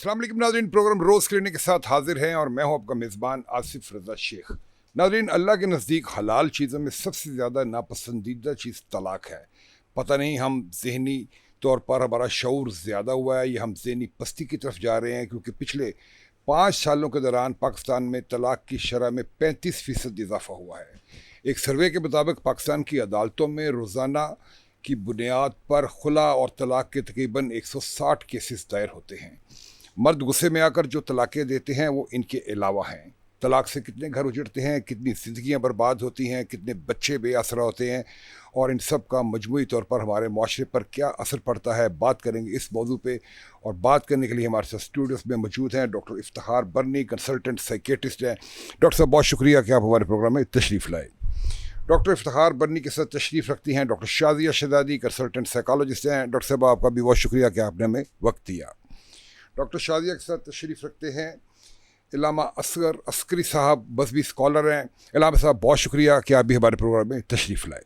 अस्सलाम वालेकुम नाज़रीन, प्रोग्राम रोज़ क्लिनिक के साथ हाजिर हैं और मैं हूं आपका मेज़बान आसिफ रज़ा शेख। नाज़रीन, अल्लाह के नज़दीक हलाल चीज़ों में सबसे ज़्यादा नापसंदीदा चीज़ तलाक है। पता नहीं हम जहनी तौर पर हमारा शऊर ज़्यादा हुआ है या हम जहनी पस्ती की तरफ जा रहे हैं, क्योंकि पिछले 5 सालों के दौरान पाकिस्तान में तलाक की शरह में 35% इजाफा हुआ है। एक सर्वे के मुताबिक पाकिस्तान की अदालतों में रोज़ाना की बुनियाद पर खुला और तलाक के तकरीबन 160 केसेस दायर होते हैं। मर्द गुस्से में आकर जो तलाक़ें देते हैं वो इनके अलावा हैं। तलाक से कितने घर उजड़ते हैं, कितनी ज़िंदगियाँ बर्बाद होती हैं, कितने बच्चे बेआसरा होते हैं और इन सब का मजमूई तौर पर हमारे माशरे पर क्या असर पड़ता है, बात करेंगे इस मौजू पे। और बात करने के लिए हमारे साथ स्टूडियोज़ में मौजूद हैं डॉक्टर इफ्तिखार बरनी, कंसल्टेंट साइकेट्रिस्ट हैं। डॉक्टर साहब, बहुत शुक्रिया कि आप हमारे प्रोग्राम में तशरीफ़ लाए। डॉक्टर इफ्तिखार बरनी के साथ तशरीफ़ रखती हैं डॉक्टर शाज़िया शहज़ादी, कंसल्टेंट साइकोलॉजिस्ट हैं। डॉक्टर साहब, आपका भी बहुत शुक्रिया कि आपने हमें वक्त दिया। डॉक्टर शाज़िया के साथ तशरीफ़ रखते हैं इलामा असगर अस्करी साहब, मज़हबी स्कॉलर हैं। इलामा साहब, बहुत शुक्रिया कि आप भी हमारे प्रोग्राम में तशरीफ़ लाए।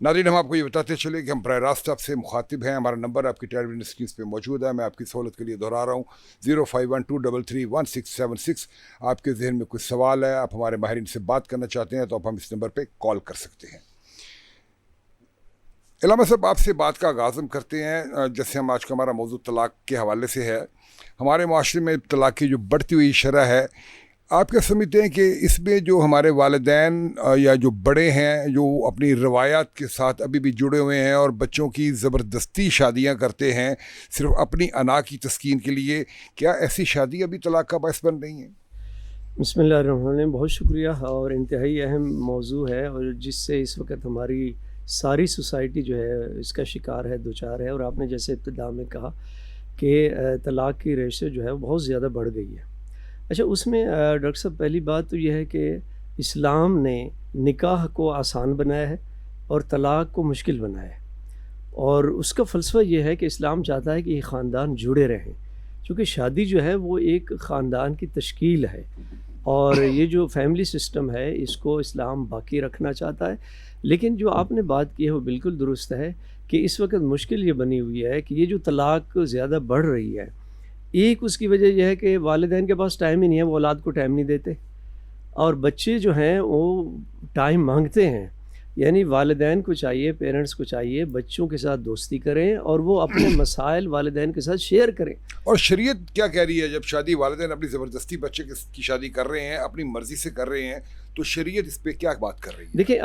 नाज़रीन, हम आपको ये बताते चले कि हम बराह रास्त आपसे मुखातिब हैं। हमारा नंबर आपकी टेलीविजन स्क्रीन पे मौजूद है। मैं आपकी सहूलत के लिए दोहरा रहा हूँ, 0512331676। आपके जहन में कोई सवाल है, आप हमारे माहिरीन से बात करना चाहते हैं, तो आप हम इस नंबर पर कॉल कर सकते हैं। इलामा साहब, आपसे बात का आगाज़ हम करते हैं। जैसे हम आज का हमारा मौजूद तलाक के हवाले से है। हमारे माशरे में तलाक की जो बढ़ती हुई शरह है, आप क्या समझते हैं कि इसमें जो हमारे वालिदैन या जो बड़े हैं, जो अपनी रवायात के साथ अभी भी जुड़े हुए हैं और बच्चों की ज़बरदस्ती शादियां करते हैं सिर्फ अपनी अना की तस्कीन के लिए, क्या ऐसी शादी अभी तलाक का बायस बन रही हैं? बिस्मिल्लाहिर्रहमानिर्रहीम, बहुत शुक्रिया। और इंतहाई अहम मौजू है और जिससे इस वक्त हमारी सारी सोसाइटी जो है इसका शिकार है, दो चार है। और आपने जैसे इब्तिदा में कहा कि तलाक की रेशो जो है वो बहुत ज़्यादा बढ़ गई है। अच्छा, उसमें डॉक्टर साहब, पहली बात तो यह है कि इस्लाम ने निकाह को आसान बनाया है और तलाक को मुश्किल बनाया है। और उसका फ़लसफ़ा यह है कि इस्लाम चाहता है कि ये ख़ानदान जुड़े रहें, क्योंकि शादी जो है वो एक ख़ानदान की तश्कील है और ये जो फैमिली सिस्टम है इसको इस्लाम बाकी रखना चाहता है। लेकिन जो आपने बात की है वो बिल्कुल दुरुस्त है कि इस वक्त मुश्किल ये बनी हुई है कि ये जो तलाक ज़्यादा बढ़ रही है, एक उसकी वजह यह है कि वालिदैन के पास टाइम ही नहीं है, वो औलाद को टाइम नहीं देते। और बच्चे जो हैं वो टाइम मांगते हैं, यानी वालिदैन को चाहिए, पेरेंट्स को चाहिए बच्चों के साथ दोस्ती करें और वो अपने मसाइल वालिदैन के साथ शेयर करें। और शरीयत क्या कह रही है? जब शादी वालिदैन अपनी ज़बरदस्ती बच्चे की शादी कर रहे हैं, अपनी मर्ज़ी से कर रहे हैं, तो शरीयत इस पे क्या बात कर रही है? देखिए,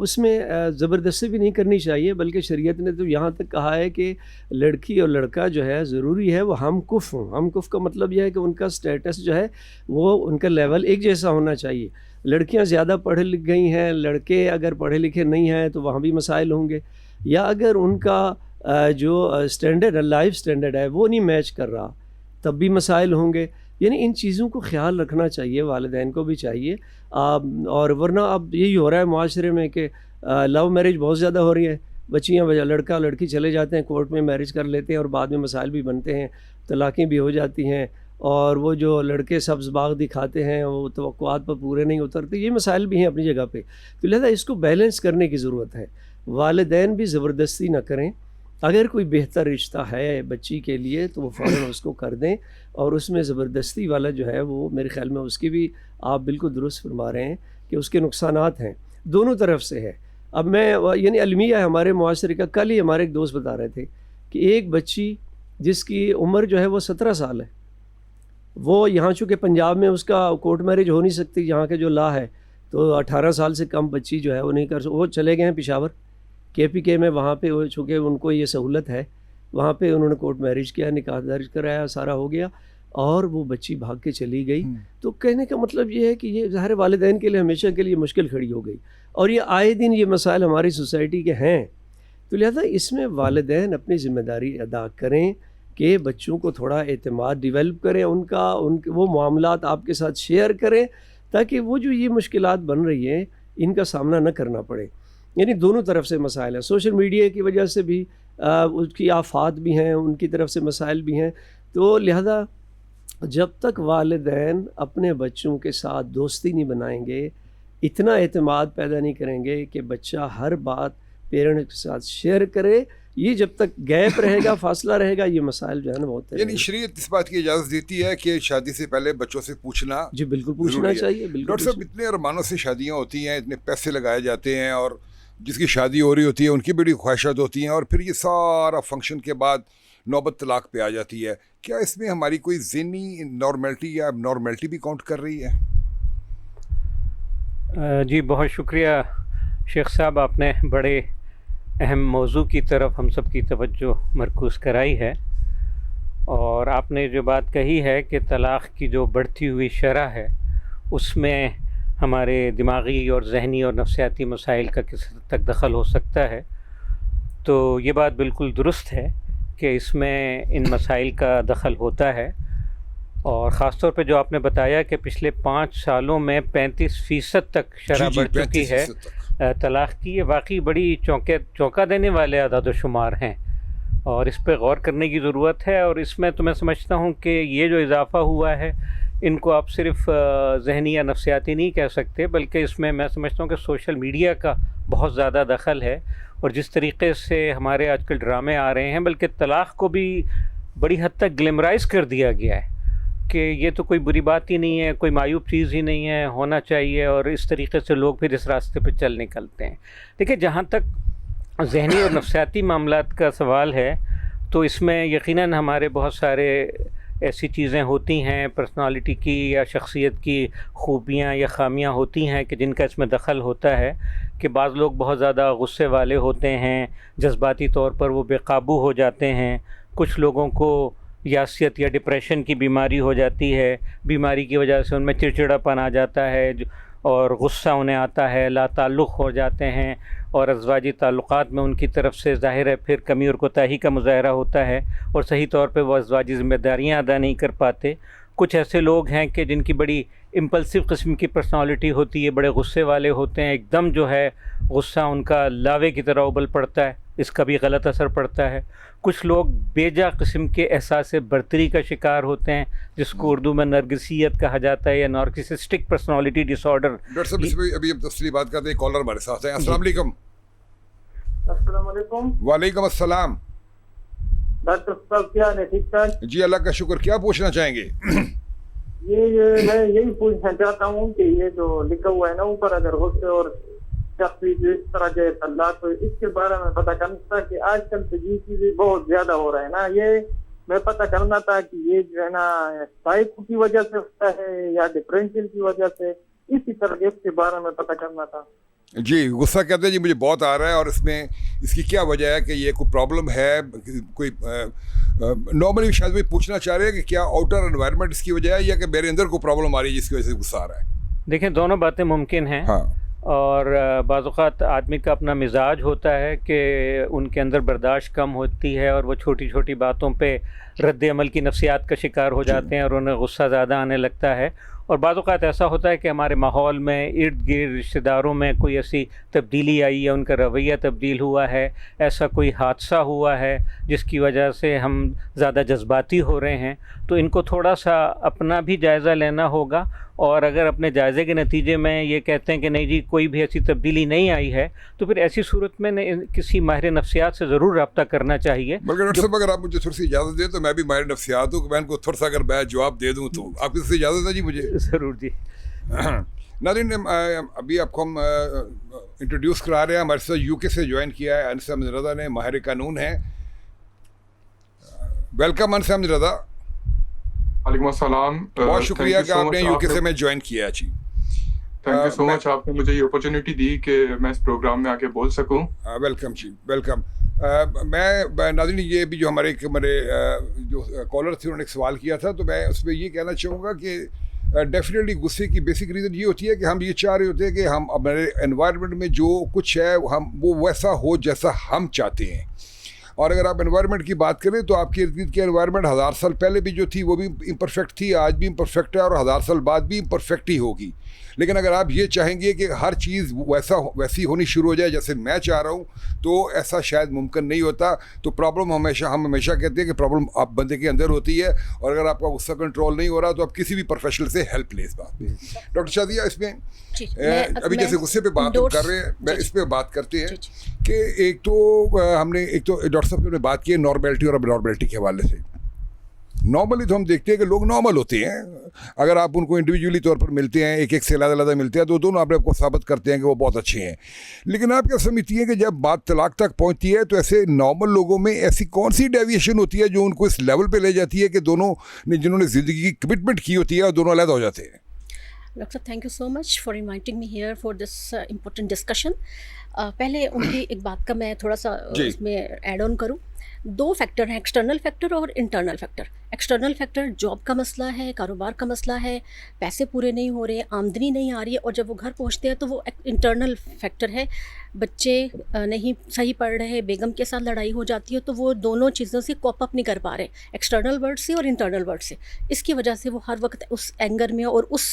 उसमें ज़बरदस्ती भी नहीं करनी चाहिए, बल्कि शरीयत ने तो यहाँ तक कहा है कि लड़की और लड़का जो है ज़रूरी है वो हमकुफ़ हों। हमकुफ़ का मतलब यह है कि उनका स्टेटस जो है वो उनका लेवल एक जैसा होना चाहिए। लड़कियाँ ज़्यादा पढ़े लिख गई हैं, लड़के अगर पढ़े लिखे नहीं हैं तो वहाँ भी मसाइल होंगे। या अगर उनका जो स्टैंडर्ड है, लाइफ स्टैंडर्ड है, वो नहीं मैच कर रहा, तब भी मसाइल होंगे। यानी इन चीज़ों को ख्याल रखना चाहिए, वालिदैन को भी चाहिए। और वरना अब यही हो रहा है माशरे में कि लव मैरिज बहुत ज़्यादा हो रही है। बच्चियाँ लड़का लड़की चले जाते हैं, कोर्ट में मैरिज कर लेते हैं और बाद में मसाइल भी बनते हैं, तलाक़ें भी हो जाती हैं। और वो जो लड़के सब्ज़ बाग दिखाते हैं वो तवक्कुआत पर पूरे नहीं उतरते, ये मसाइल भी हैं अपनी जगह पे। तो लिहाजा इसको बैलेंस करने की ज़रूरत है। वालिदैन भी ज़बरदस्ती न करें। अगर कोई बेहतर रिश्ता है बच्ची के लिए तो वो फ़ौरन उसको कर दें, और उसमें ज़बरदस्ती वाला जो है वो मेरे ख़्याल में उसकी भी आप बिल्कुल दुरुस्त फरमा रहे हैं कि उसके नुकसानात हैं, दोनों तरफ से है। अब मैं यानी अलमिया है हमारे मुआशरे का। कल ही हमारे एक दोस्त बता रहे थे कि एक बच्ची जिसकी उम्र जो है वो 17 साल है, वो यहाँ चूँकि पंजाब में उसका कोर्ट मैरिज हो नहीं सकती, यहाँ के जो लॉ है, तो 18 साल से कम बच्ची जो है वो नहीं कर वो चले गए हैं पेशावर KPK में। वहाँ पे वो चूँकि उनको ये सहूलत है, वहाँ पे उन्होंने कोर्ट मैरिज किया, निकाह दर्ज कराया, सारा हो गया और वो बच्ची भाग के चली गई। तो कहने का मतलब ये है कि ये ज़ाहिर वालिदैन के लिए हमेशा के लिए मुश्किल खड़ी हो गई और ये आए दिन ये मसाइल हमारी सोसाइटी के हैं। तो लिहाजा इसमें वालिदैन अपनी ज़िम्मेदारी अदा करें कि बच्चों को थोड़ा एतमाद डेवलप करें, उनके वो मामलात आपके साथ शेयर करें, ताकि वो जो ये मुश्किलात बन रही हैं इनका सामना न करना पड़े। यानी दोनों तरफ से मसाइल हैं। सोशल मीडिया की वजह से भी उसकी आफात भी हैं, उनकी तरफ से मसाइल भी हैं। तो लिहाजा जब तक वालिदैन अपने बच्चों के साथ दोस्ती नहीं बनाएंगे, इतना एतमाद पैदा नहीं करेंगे कि बच्चा हर बात पेरेंट्स के साथ शेयर करे। ये जब तक गैप रहेगा, फासला रहेगा, ये मसाइल जो है ना बहुत यानी शरीयत इस बात की इजाज़त देती है कि शादी से पहले बच्चों से पूछना। जी बिल्कुल पूछना चाहिए। बिल्कुल डॉक्टर साहब, इतने अरमानों से शादियाँ होती हैं, इतने पैसे लगाए जाते हैं और जिसकी शादी हो रही होती है उनकी बड़ी ख्वाहिशात होती हैं और फिर ये सारा फंक्शन के बाद नौबत तलाक पे आ जाती है। क्या इसमें हमारी कोई ज़हनी नॉर्मेलिटी या नॉर्मेलिटी भी काउंट कर रही है? जी बहुत शुक्रिया शेख साहब, आपने बड़े अहम मौजू की तरफ हम सब की तवज्जो मरकूज़ कराई है। और आपने जो बात कही है कि तलाक़ की जो बढ़ती हुई शरह है उसमें हमारे दिमागी और जहनी और नफ्सियाती मसाइल का किस हद तक दखल हो सकता है, तो ये बात बिल्कुल दुरुस्त है कि इसमें इन मसाइल का दखल होता है। और ख़ास तौर पे जो आपने बताया कि पिछले 5 सालों में 35% तक शरह बढ़ चुकी है तलाक़ की, ये वाकई बड़ी चौंका देने वाले अदाद व शुमार हैं और इस पे गौर करने की ज़रूरत है। और इसमें तो मैं समझता हूँ कि ये जो इजाफ़ा हुआ है इनको आप सिर्फ़ ज़हनी या नफ्सियाती नहीं कह सकते, बल्कि इसमें मैं समझता हूँ कि सोशल मीडिया का बहुत ज़्यादा दखल है। और जिस तरीक़े से हमारे आजकल ड्रामे आ रहे हैं, बल्कि तलाक़ को भी बड़ी हद तक ग्लैमराइज़ कर दिया गया है कि ये तो कोई बुरी बात ही नहीं है, कोई मायूब चीज़ ही नहीं है, होना चाहिए। और इस तरीक़े से लोग फिर इस रास्ते पे चल निकलते हैं। देखिए, जहाँ तक ज़हनी और नफ्सियाती मामलात का सवाल है तो इसमें यकीनन हमारे बहुत सारे ऐसी चीज़ें होती हैं, पर्सनालिटी की या शख्सियत की खूबियाँ या ख़ामियाँ होती हैं कि जिनका इसमें दखल होता है कि बाज़ लोग बहुत ज़्यादा गुस्से वाले होते हैं, जज्बाती तौर पर वो बेकाबू हो जाते हैं। कुछ लोगों को यासियत या डिप्रेशन की बीमारी हो जाती है, बीमारी की वजह से उनमें चिड़चिड़ापन आ जाता है और गुस्सा उन्हें आता है, लाताल्लुक़ हो जाते हैं और अज़वाजी ताल्लुक़ात में उनकी तरफ से ज़ाहिर है फिर कमी और कोताही का मुज़ाहरा होता है और सही तौर पे वो अज़वाजी ज़िम्मेदारियाँ अदा नहीं कर पाते। कुछ ऐसे लोग हैं कि जिनकी बड़ी इम्पल्सिव किस्म की पर्सनालिटी होती है, बड़े गुस्से वाले होते हैं, एकदम जो है गुस्सा उनका लावे की तरह उबल पड़ता है, इसका भी गलत असर पड़ता है। कुछ लोग बेजा किस्म के एहसास बर्तरी का शिकार होते हैं, जिसको उर्दू में नरगिसियत कहा जाता है या नार्सिसिस्टिक पर्सनालिटी डिसऑर्डर। डॉक्टर साहब, अभी हम तफसीली बात करते हैं। कॉलर हमारे साथ हैं। अस्सलाम वालेकुम। अस्सलाम वालेकुम। वालेकुम अस्सलाम। डॉक्टर साहब क्या है, ठीक ठाक? जी अल्लाह का शुक्र। क्या पूछना चाहेंगे? ये मैं यही पूछना चाहता हूँ कि ये जो लिखा हुआ है ना ऊपर, अगर होते और शख्सी जो इस तरह जो तलाक, तो इसके बारे में पता करना था कि आजकल तो ये चीजें बहुत ज्यादा हो रहा है ना। ये मैं पता करना था कि ये जो है ना साइको की वजह से होता है या डिफरेंशियल की वजह से, इसी तरह इसके बारे में पता करना था। जी, गुस्सा कहते हैं जी मुझे बहुत आ रहा है और इसमें इसकी क्या वजह है कि ये कोई प्रॉब्लम है, कोई नॉर्मली शायद वही पूछना चाह रहे हैं कि क्या आउटर एनवायरनमेंट इसकी वजह है या कि मेरे अंदर कोई प्रॉब्लम आ रही है जिसकी वजह से गुस्सा आ रहा है? देखिए, दोनोन बातें मुमकिन हैं। हाँ। और बाज़ औक़ात आदमी का अपना मिजाज होता है कि उनके अंदर बर्दाश्त कम होती है और वो छोटी छोटी बातों पे रद्द अमल की नफ्सियात का शिकार हो जाते हैं और उन्हें गुस्सा ज़्यादा आने लगता है। और बाज़ औक़ात ऐसा होता है कि हमारे माहौल में, इर्द गिर्द, रिश्तेदारों में कोई ऐसी तब्दीली आई है, उनका रवैया तब्दील हुआ है, ऐसा कोई हादसा हुआ है जिसकी वजह से हम ज़्यादा जज्बाती हो रहे हैं। तो इनको थोड़ा सा अपना भी जायज़ा लेना होगा और अगर अपने जायज़े के नतीजे में ये कहते हैं कि नहीं जी कोई भी ऐसी तब्दीली नहीं आई है, तो फिर ऐसी सूरत में किसी माहिर नफ्सियात से ज़रूर रब्ता करना चाहिए। मगर डॉक्टर साहब, अगर आप मुझे थोड़ी सी इजाज़त दें तो मैं भी माहिर नफ्सियात हूँ, मैं इनको थोड़ा सा अगर मैं जवाब दे दूँ तो आपकी तरफ से इजाज़त है जी मुझे? ज़रूर जी। नाज़रीन, अभी आपको हम इंट्रोड्यूस करा रहे हैं, हमारे साथ यूके से ज्वाइन किया है अनस अहमद रज़ा ने, माहिर कानून है। वेलकम अनस अहमद रज़ा। वालेकुम अस्सलाम। बहुत शुक्रिया कि आपने यूके से मैं ज्वाइन किया जी। थैंक यू सो मच, आपने मुझे ये अपॉर्चुनिटी दी कि मैं इस प्रोग्राम में आके बोल सकूं। वेलकम जी, वेलकम। मैं नाज़रीन, ये भी जो हमारे जो कॉलर थे उन्होंने एक सवाल किया था, तो मैं उसमें ये कहना चाहूँगा कि डेफिनेटली गुस्से की बेसिक रीज़न ये होती है कि हम ये चाह रहे होते हैं कि हम हमारे एनवायरनमेंट में जो कुछ है हम वो वैसा हो जैसा हम चाहते हैं। और अगर आप एनवायरनमेंट की बात करें तो आपके इर्द गिर्द की एनवायरनमेंट 1000 साल पहले भी जो थी वो भी इम्परफेक्ट थी, आज भी इम्परफेक्ट है और 1000 साल बाद भी इम्परफेक्ट ही होगी। लेकिन अगर आप ये चाहेंगे कि हर चीज़ वैसी होनी शुरू हो जाए जैसे मैं चाह रहा हूँ, तो ऐसा शायद मुमकिन नहीं होता। तो प्रॉब्लम हम हमेशा कहते हैं कि प्रॉब्लम आप बंदे के अंदर होती है और अगर आपका गुस्सा कंट्रोल नहीं हो रहा तो आप किसी भी प्रोफेशनल से हेल्प लें इस बात में। डॉक्टर शादिया, इसमें अभी जैसे गुस्से पे बात कर रहे हैं, मैं इस पर बात करते हैं कि एक तो डॉक्टर साहब ने बात की है नॉर्मेलिटी और अबनॉर्मेलिटी के हवाले से। नॉर्मली तो हम देखते हैं कि लोग नॉर्मल होते हैं, अगर आप उनको इंडिविजुअली तौर पर मिलते हैं, एक एक से अलग मिलते हैं, तो दोनों अपने आपको साबित करते हैं कि वो बहुत अच्छे हैं। लेकिन आप क्या समझती हैं कि जब बात तलाक तक पहुंचती है तो ऐसे नॉर्मल लोगों में ऐसी कौन सी डेविएशन होती है जो उनको इस लेवल पे ले जाती है कि दोनों ने जिन्होंने ज़िंदगी की कमिटमेंट की होती है और दोनों अलग हो जाते हैं? डॉक्टर साहब, thank you so much for inviting me here for this important discussion. पहले उनकी एक बात का मैं थोड़ा सा इसमें ऐड ऑन करूँ। दो फैक्टर हैं, एक्सटर्नल फैक्टर और internal factor. External factor job का मसला है, कारोबार का मसला है, पैसे पूरे नहीं हो रहे, आमदनी नहीं आ रही है, और जब वो घर पहुंचते हैं तो वो इंटरनल फैक्टर है। बच्चे नहीं सही पढ़ रहे, बेगम के साथ लड़ाई हो जाती है, तो वो दोनों चीज़ों से कॉप अप नहीं कर पा रहे, एक्सटर्नल वर्ड से और इंटरनल वर्ड से। इसकी वजह से वो हर वक्त उस एंगर में और उस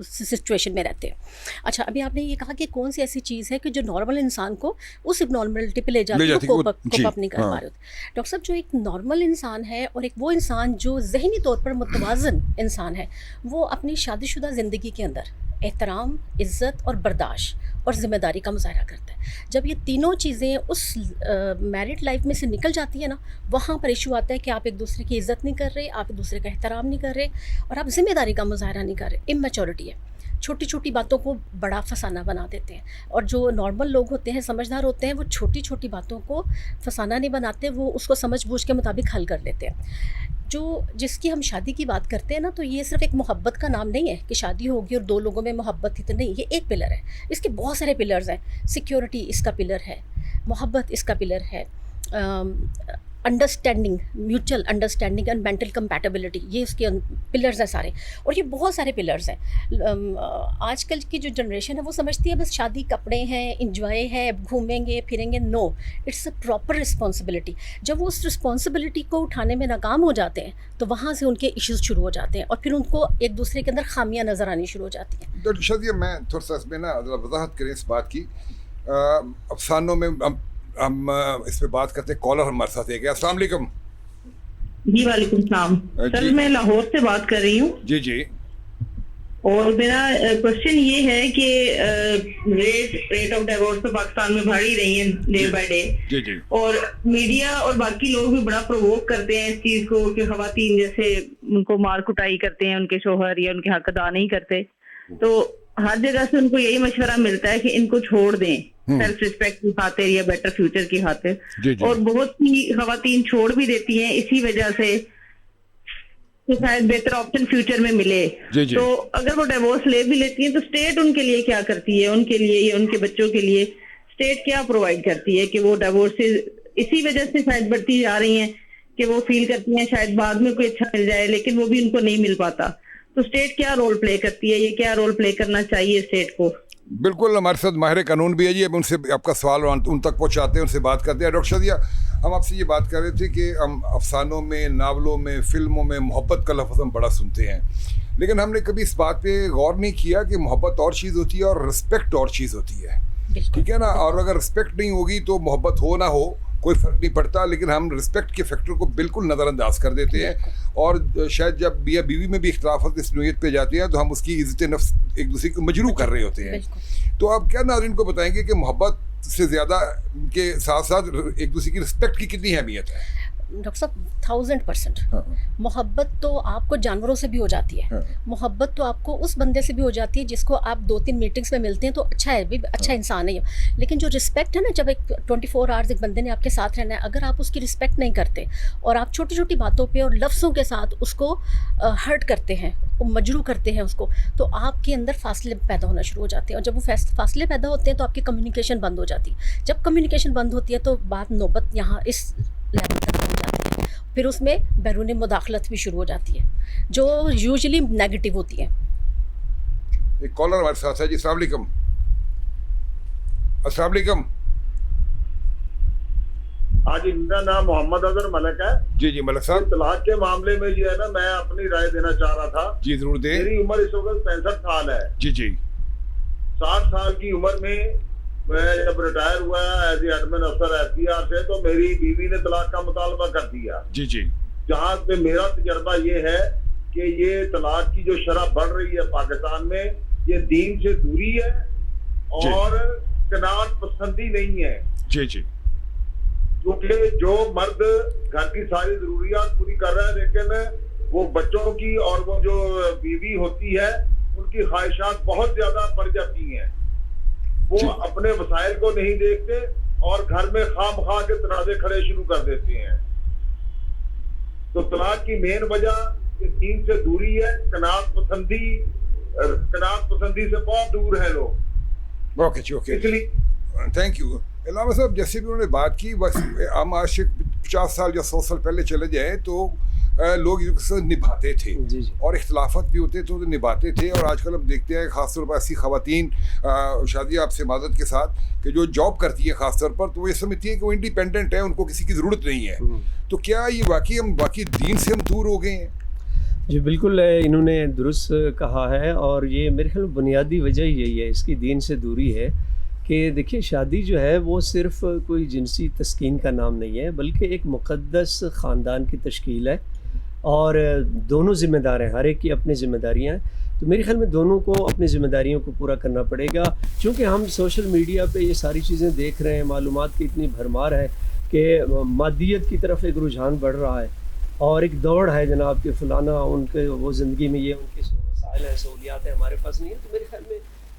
सिचुएशन में रहते हैं। अच्छा, अभी आपने ये कहा कि कौन सी ऐसी चीज़ है कि जो नॉर्मल इंसान को उस इब्नॉर्मलिटी पे ले जाती है, वो कॉप अप नहीं कर पा रहे होते। डॉक्टर साहब, जो एक नॉर्मल इंसान है और एक वो इंसान जो ज़हनी तौर पर मुतवाज़न इंसान है, वो अपनी शादीशुदा ज़िंदगी के अंदर एहतराम, इज़्ज़त और बर्दाश्त और ज़िम्मेदारी का मुज़ाहरा करता है। जब ये तीनों चीज़ें उस मैरिड लाइफ में से निकल जाती है ना, वहाँ पर इशू आता है कि आप एक दूसरे की इज़्ज़त नहीं कर रहे, आप एक दूसरे का एहतराम नहीं कर रहे और आप ज़िम्मेदारी का मुज़ाहरा नहीं कर रहे। इमैच्योरिटी है, छोटी छोटी बातों को बड़ा फसाना बना देते हैं। और जो नॉर्मल लोग होते हैं, समझदार होते हैं, वो छोटी छोटी बातों को फसाना नहीं बनाते, वो उसको समझ बूझ के मुताबिक हल कर लेते हैं। जो जिसकी हम शादी की बात करते हैं ना, तो ये सिर्फ एक मोहब्बत का नाम नहीं है कि शादी होगी और दो लोगों में मोहब्बत ही, तो नहीं, ये एक पिलर है। इसके बहुत सारे पिलर्स हैं। सिक्योरिटी इसका पिलर है, मोहब्बत इसका पिलर है, understanding, mutual understanding and mental compatibility, ये उसके पिलर्स हैं सारे। और ये बहुत सारे पिलर्स हैं। आजकल की जो जनरेशन है वो समझती है बस शादी कपड़े हैं, इंजॉय है, घूमेंगे फिरेंगे। No, it's a proper responsibility. जब वो उस रिस्पॉन्सिबिलिटी को उठाने में नाकाम हो जाते हैं तो वहाँ से उनके इश्यूज़ शुरू हो जाते हैं और फिर उनको एक दूसरे के अंदर खामियां नज़र आनी शुरू हो जाती हैं। डॉक्टर शादिया, मैं थोड़ा सा इसमें ना वजाहत करें इस बात की। अफसानों में हम इस पे बात करते हैं। कॉलर हमारे साथ है क्या? अस्सलाम वालेकुम। जी वालेकुम सलाम सर, मैं लाहौर से बात कर रही हूँ। जी जी। और मेरा क्वेश्चन ये है कि रेट ऑफ डिवोर्स तो पाकिस्तान में बढ़ ही रही है डे बाय डे। जी जी। और मीडिया और बाकी लोग भी बड़ा प्रोवोक करते हैं इस चीज को कि खवातीन जैसे उनको मार कुटाई करते हैं, उनके शोहर या उनके हक अदा नहीं करते, तो हर जगह से उनको यही मशवरा मिलता है कि इनको छोड़ दें सेल्फ रिस्पेक्ट की खातिर या बेटर फ्यूचर की खातिर। और बहुत ही खवातीन छोड़ भी देती हैं इसी वजह से कि शायद बेहतर ऑप्शन फ्यूचर में मिले। तो अगर वो डिवोर्स ले भी लेती हैं तो स्टेट उनके लिए क्या करती है, उनके लिए या उनके बच्चों के लिए स्टेट क्या प्रोवाइड करती है कि वो डिवोर्स इसी वजह से शायद बढ़ती जा रही हैं कि वो फील करती हैं शायद बाद में कोई अच्छा मिल जाए, लेकिन वो भी उनको नहीं मिल पाता। तो स्टेट क्या रोल प्ले करती है, ये क्या रोल प्ले करना चाहिए स्टेट को? बिल्कुल, हमारे साथ माहिर कानून भी है जी। अब उनसे आपका सवाल उन तक पहुंचाते हैं, उनसे बात करते हैं। डॉक्टर शादिया, हम आपसे ये बात कर रहे थे कि हम अफसानों में, नावलों में, फिल्मों में मोहब्बत का लफ्ज़ हम बड़ा सुनते हैं, लेकिन हमने कभी इस बात पे गौर नहीं किया कि मोहब्बत और चीज़ होती है और रिस्पेक्ट और चीज़ होती है। ठीक है ना? और अगर रिस्पेक्ट नहीं होगी तो मोहब्बत हो ना हो कोई फ़र्क नहीं पड़ता, लेकिन हम रिस्पेक्ट के फैक्टर को बिल्कुल नज़रअंदाज कर देते हैं। और शायद जब मियाँ बीवी में भी इख्तिलाफात इस नोयत पे जाते हैं तो हम उसकी इज़्ज़त नफ्स एक दूसरे को मजरूह कर रहे होते हैं। तो आप क्या नाज़रीन को बताएंगे कि मोहब्बत से ज़्यादा के साथ साथ एक दूसरे की रिस्पेक्ट की कितनी अहमियत है? डॉक्टर साहब, 1000% मोहब्बत तो आपको जानवरों से भी हो जाती है। मोहब्बत तो आपको उस बंदे से भी हो जाती है जिसको आप 2-3 मीटिंग्स में मिलते हैं तो अच्छा है, भी अच्छा इंसान है। लेकिन जो रिस्पेक्ट है ना, जब एक 24 आवर्स एक बंदे ने आपके साथ रहना है, अगर आप उसकी रिस्पेक्ट नहीं करते और आप छोटी छोटी बातों पे और लफ्ज़ों के साथ उसको हर्ट करते हैं, मजरूह करते हैं उसको, तो आपके अंदर फासले पैदा होना शुरू हो जाते हैं। और जब वो फासले पैदा होते हैं तो आपकी कम्युनिकेशन बंद हो जाती है। जब कम्युनिकेशन बंद होती है तो बात नौबत यहाँ इस लेवल तक पहुँच जाती है, फिर उसमें बैरूनी मुदाखलत भी शुरू हो जाती है जो यूजुअली नेगेटिव होती है। एक कॉलर हमारे साथ है जी। अस्सलाम वालेकुम। अस्सलाम वालेकुम। हाँ जी, मेरा नाम मोहम्मद अजहर मलिक है। जी जी मलिक साहब। तलाक के मामले में जो है ना, मैं अपनी राय देना चाह रहा था। जी जरूर दें। मेरी उम्र इस वक्त 65 साल है। जी जी। 60 साल की उम्र में मैं जब रिटायर हुआ एज एडमिन अफसर SPR से, तो मेरी बीवी ने तलाक का मुतालबा कर दिया। जी जी। जहाँ पे मेरा तजर्बा ये है कि ये तलाक की जो शरह बढ़ रही है पाकिस्तान में, ये दीन से दूरी है और कनात पसंदी नहीं है। जी जी। क्योंकि जो मर्द घर की सारी जरूरियात पूरी कर रहा है, लेकिन वो बच्चों की और वो जो बीवी होती है उनकी ख्वाहिशात बहुत ज्यादा बढ़ जाती हैं। वो अपने वसाइल को नहीं देखते और घर में खामखा के तनाज़े खड़े शुरू कर देते हैं। तो तलाक की मेन वजह इस दीन से दूरी है। कनात पसंदी से बहुत दूर है लोग। ओके जी, ओके, इसलिए थैंक यू। इलामा साहब, जैसे भी उन्होंने बात की, बस हम आज से 50 साल या 100 साल पहले चले जाएं तो लोग एक दूसरे से निभाते थे जी जी। और इख्तलाफत भी होते थे तो निभाते थे। और आजकल हम देखते हैं ख़ासतौर पर ऐसी ख़वातीन शादी आपसे मादत के साथ कि जो जॉब करती है ख़ासतौर पर, तो वो ये समझती है कि वो इंडिपेंडेंट है, उनको किसी की ज़रूरत नहीं है। तो क्या ये वाकई दीन से हम दूर हो गए हैं? जी बिल्कुल, इन्होंने दुरुस्त कहा है और ये मेरे ख्याल में बुनियादी वजह यही है, इसकी दीन से दूरी है कि देखिए शादी जो है वो सिर्फ़ कोई जिनसी तस्कीन का नाम नहीं है, बल्कि एक मुक़द्दस ख़ानदान की तश्कील है और दोनों ज़िम्मेदार हैं, हर एक की अपनी ज़िम्मेदारियाँ हैं। तो मेरे ख़्याल में दोनों को अपनी ज़िम्मेदारियों को पूरा करना पड़ेगा। चूँकि हम सोशल मीडिया पे ये सारी चीज़ें देख रहे हैं, मालूमात की इतनी भरमार है कि मादियत की तरफ एक रुझान बढ़ रहा है और एक दौड़ है जनाब कि फ़लाना उनके वो ज़िंदगी में ये उनके वसाइल हैं, सहूलियात हैं, हमारे पास नहीं है। तो मेरे ख़्याल में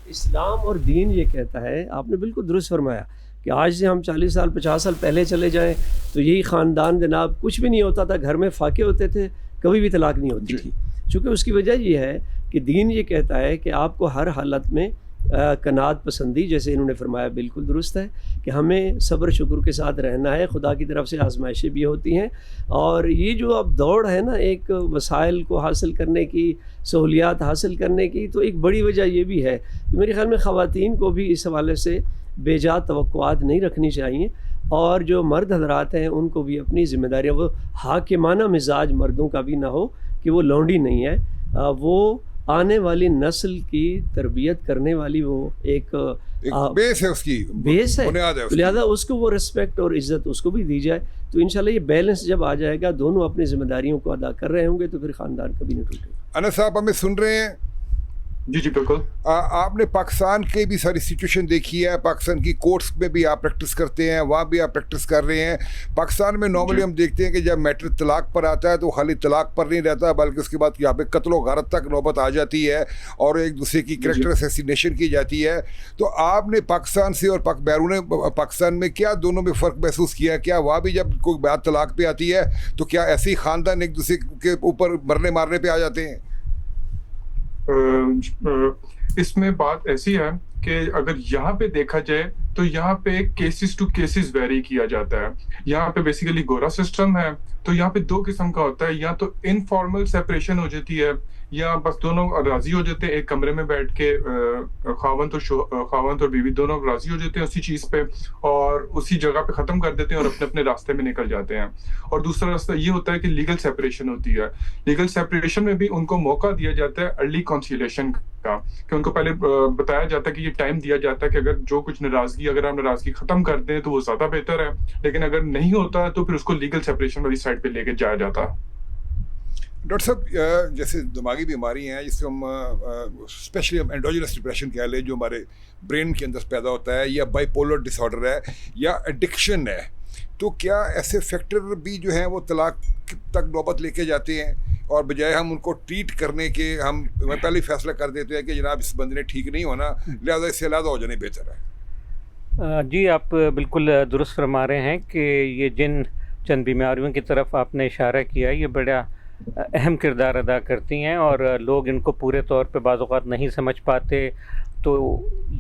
इस्लाम और दीन ये कहता है, आपने बिल्कुल दुरुस्त फरमाया कि आज से हम 40 साल 50 साल पहले चले जाएं तो यही ख़ानदान जनाब कुछ भी नहीं होता था, घर में फाके होते थे, कभी भी तलाक नहीं होती थी। चूँकि उसकी वजह ये है कि दीन ये कहता है कि आपको हर हालत में कनात पसंदी, जैसे इन्होंने फरमाया बिल्कुल दुरुस्त है कि हमें सब्र शुक्र के साथ रहना है। खुदा की तरफ से आजमाइशें भी होती हैं और ये जो अब दौड़ है ना एक वसाइल को हासिल करने की, सहूलियात हासिल करने की, तो एक बड़ी वजह ये भी है। तो मेरे ख़्याल में ख़वातीन को भी इस हवाले से बेजा तवक्कुआत नहीं रखनी चाहिए और जो मर्द हज़रात हैं उनको भी अपनी ज़िम्मेदारियाँ, वो हाकिमाना मिजाज मर्दों का भी ना हो कि वो लौंडी नहीं है, वो आने वाली नस्ल की तरबियत करने वाली वो एक बेस है, उसकी बेस है, बुनियाद है। लिहाजा उसको वो रिस्पेक्ट और इज़्ज़त उसको भी दी जाए। तो इंशाल्लाह ये बैलेंस जब आ जाएगा, दोनों अपनी ज़िम्मेदारियों को अदा कर रहे होंगे, तो फिर ख़ानदान कभी नहीं टूटेगा। अनस साहब हमें सुन रहे हैं? जी जी बिल्कुल। आपने पाकिस्तान की भी सारी सिचुएशन देखी है, पाकिस्तान की कोर्ट्स में भी आप प्रैक्टिस करते हैं, वहाँ भी आप प्रैक्टिस कर रहे हैं। पाकिस्तान में नॉर्मली हम देखते हैं कि जब मैटर तलाक पर आता है तो खाली तलाक पर नहीं रहता, बल्कि उसके बाद यहाँ पे कत्ल व गारत तक नौबत आ जाती है और एक दूसरे की कैरेक्टर असैसिनेशन की जाती है। तो आपने पाकिस्तान से और बैरून पाकिस्तान में क्या दोनों में फ़र्क महसूस किया? क्या वहाँ भी जब कोई बात तलाक पे आती है तो क्या ऐसे ही ख़ानदान एक दूसरे के ऊपर मरने मारने पे आ जाते हैं? इसमें बात ऐसी है कि अगर यहाँ पे देखा जाए तो यहाँ पे केसेस टू केसेस वेरी किया जाता है। यहाँ पे बेसिकली गोरा सिस्टम है, तो यहाँ पे दो किस्म का होता है, या तो इनफॉर्मल सेपरेशन हो जाती है या बस दोनों राजी हो जाते हैं एक कमरे में बैठ के, खावंद और बीवी दोनों राजी हो जाते हैं उसी चीज पे और उसी जगह पे खत्म कर देते हैं और अपने अपने रास्ते में निकल जाते हैं। और दूसरा रास्ता ये होता है कि लीगल सेपरेशन होती है। लीगल सेपरेशन में भी उनको मौका दिया जाता है अर्ली कॉन्सिलेशन का, कि उनको पहले बताया जाता है कि ये टाइम दिया जाता है कि अगर जो कुछ नाराजगी, अगर आप नाराजगी खत्म कर दें तो वो ज्यादा बेहतर है, लेकिन अगर नहीं होता तो फिर उसको लीगल सेपरेशन वाली साइड पे लेके जाया जाता है। डॉक्टर साहब, जैसे दिमागी बीमारी हैं जिसको हम स्पेशली हम एंडोजिनस डिप्रेशन कह लें, जो हमारे ब्रेन के अंदर पैदा होता है, या बाइपोलर डिसऑर्डर है या एडिक्शन है, तो क्या ऐसे फैक्टर भी जो हैं वो तलाक तक नौबत लेके जाते हैं और बजाय हम उनको ट्रीट करने के हम पहले ही फैसला कर देते हैं कि जनाब इस बंदे ने ठीक नहीं होना, लिहाजा इससे अलग हो जाने बेहतर है? जी, आप बिल्कुल दुरुस्त फरमा रहे हैं कि ये जिन चंद बीमारियों की तरफ आपने इशारा किया ये बड़ा अहम किरदार अदा करती हैं और लोग इनको पूरे तौर पे बाज़ औक़ात नहीं समझ पाते, तो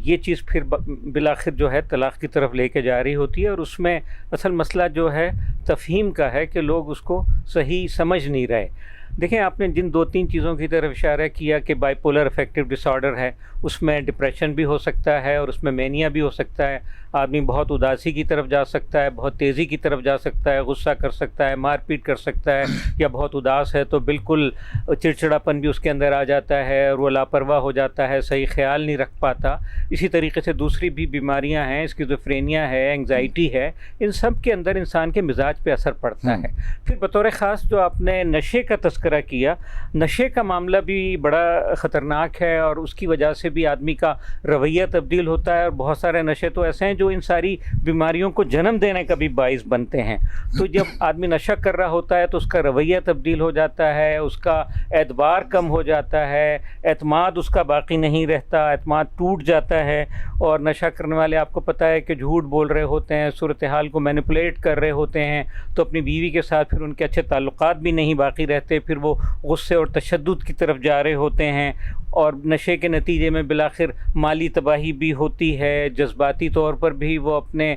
ये चीज़ फिर बिलाखिर जो है तलाक़ की तरफ लेके जा रही होती है। और उसमें असल मसला जो है तफ़हीम का है कि लोग उसको सही समझ नहीं रहे। देखें, आपने जिन दो तीन चीज़ों की तरफ इशारा किया कि बाइपोलर अफेक्टिव डिसऑर्डर है, उसमें डिप्रेशन भी हो सकता है और उसमें मेनिया भी हो सकता है। आदमी बहुत उदासी की तरफ जा सकता है, बहुत तेज़ी की तरफ जा सकता है, गुस्सा कर सकता है, मारपीट कर सकता है, या बहुत उदास है तो बिल्कुल चिड़चिड़ापन भी उसके अंदर आ जाता है और वो लापरवाह हो जाता है, सही ख्याल नहीं रख पाता। इसी तरीके से दूसरी भी बीमारियां हैं, स्किज़ोफ्रेनिया है, एंग्जाइटी है, इन सब के अंदर इंसान के मिजाज पे असर पड़ता है। फिर बतौर ख़ास जो आपने नशे का तस्करा किया, नशे का मामला भी बड़ा ख़तरनाक है और उसकी वजह से भी आदमी का रवैया तब्दील होता है। और बहुत सारे नशे तो ऐसे हैं जो इन सारी बीमारियों को जन्म देने का भी बाइस बनते हैं। तो जब आदमी नशा कर रहा होता है तो उसका रवैया तब्दील हो जाता है, उसका एतबार कम हो जाता है, एतमाद उसका बाकी नहीं रहता, एतमाद टूट जाता है। और नशा करने वाले आपको पता है कि झूठ बोल रहे होते हैं, सूरत हाल को मैनिपुलेट कर रहे होते हैं, तो अपनी बीवी के साथ फिर उनके अच्छे ताल्लुकात भी नहीं बाकी रहते, फिर वो गुस्से और तशद्दुद की तरफ जा रहे होते हैं और नशे के नतीजे में बिलाखिर माली तबाही भी होती है, जज्बाती तौर पर भी वो अपने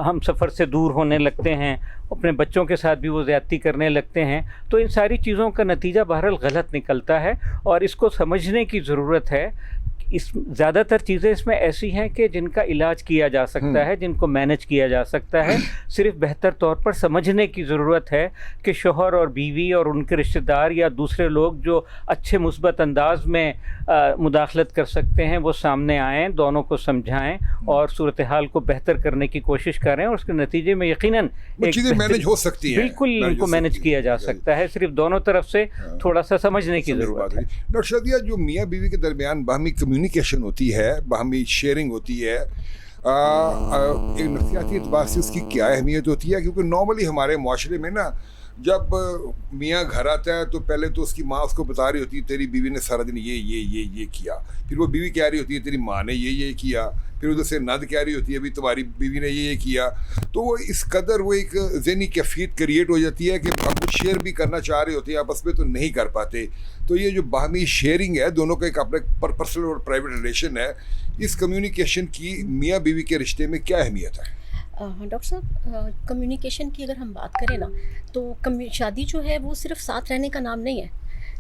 हम सफ़र से दूर होने लगते हैं, अपने बच्चों के साथ भी वो ज़्यादती करने लगते हैं। तो इन सारी चीज़ों का नतीजा बहरहाल गलत निकलता है और इसको समझने की ज़रूरत है। इस ज़्यादातर चीज़ें इसमें ऐसी हैं कि जिनका इलाज किया जा सकता है, जिनको मैनेज किया जा सकता है। सिर्फ बेहतर तौर पर समझने की ज़रूरत है कि शोहर और बीवी और उनके रिश्तेदार या दूसरे लोग जो अच्छे मुस्बत अंदाज में मुदाखलत कर सकते हैं वो सामने आएँ, दोनों को समझाएं और सूरत हाल को बेहतर करने की कोशिश करें और उसके नतीजे में यकीनन चीज़ें मैनेज हो सकती हैं। बिल्कुल इनको मैनेज किया जा सकता है, सिर्फ दोनों तरफ से थोड़ा सा समझने की ज़रूरत है। डॉक्टर शादिया, जो मियाँ बीवी के दरमियान बाहमी कम्युनिकेशन होती है, बाहमी शेयरिंग होती है, एक नफसियाती एतबार से उसकी क्या अहमियत होती है? क्योंकि नॉर्मली हमारे माशरे में ना जब मियाँ घर आता है तो पहले तो उसकी माँ उसको बता रही होती है तेरी बीवी ने सारा दिन ये किया, फिर वो बीवी कह रही होती है तेरी माँ ने ये किया, फिर उधर से नद कह रही होती है अभी तुम्हारी बीवी ने ये किया। तो वो इस कदर वो एक ज़हनी कैफियत क्रिएट हो जाती है कि हम कुछ शेयर भी करना चाह रहे होते हैं आपस में तो नहीं कर पाते। तो ये जो बाहमी शेयरिंग है, दोनों का एक अपना पर्सनल और प्राइवेट रिलेशन है, इस कम्युनिकेशन की मियाँ बीवी के रिश्ते में क्या अहमियत है? डॉक्टर साहब, कम्युनिकेशन की अगर हम बात करें ना तो शादी जो है वो सिर्फ साथ रहने का नाम नहीं है।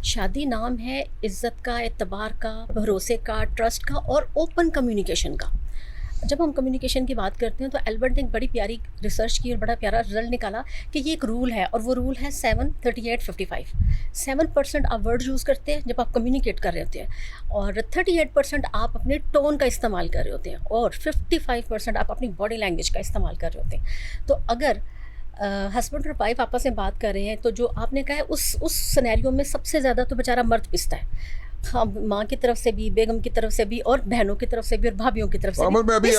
शादी नाम है इज़्ज़त का, एतबार का, भरोसे का, ट्रस्ट का और ओपन कम्युनिकेशन का। जब हम कम्युनिकेशन की बात करते हैं तो एल्बर्ट ने एक बड़ी प्यारी रिसर्च की और बड़ा प्यारा रिजल्ट निकाला कि ये एक रूल है और वो रूल है 7-38-55। 7% आप वर्ड यूज़ करते हैं जब आप कम्युनिकेट कर रहे होते हैं और 38% आप अपने टोन का इस्तेमाल कर रहे होते हैं और 55% आप अपनी बॉडी लैंग्वेज का इस्तेमाल कर रहे होते हैं। तो अगर हस्बैंड और वाइफ आपस में बात कर रहे हैं तो जो आपने कहा है उस सिनेरियो में सबसे ज़्यादा तो बेचारा मर्द पिसता है। हाँ, माँ की तरफ से भी, बेगम की तरफ से भी और बहनों की तरफ से भी और भाभीयों की तरफ से भी। मैं अभी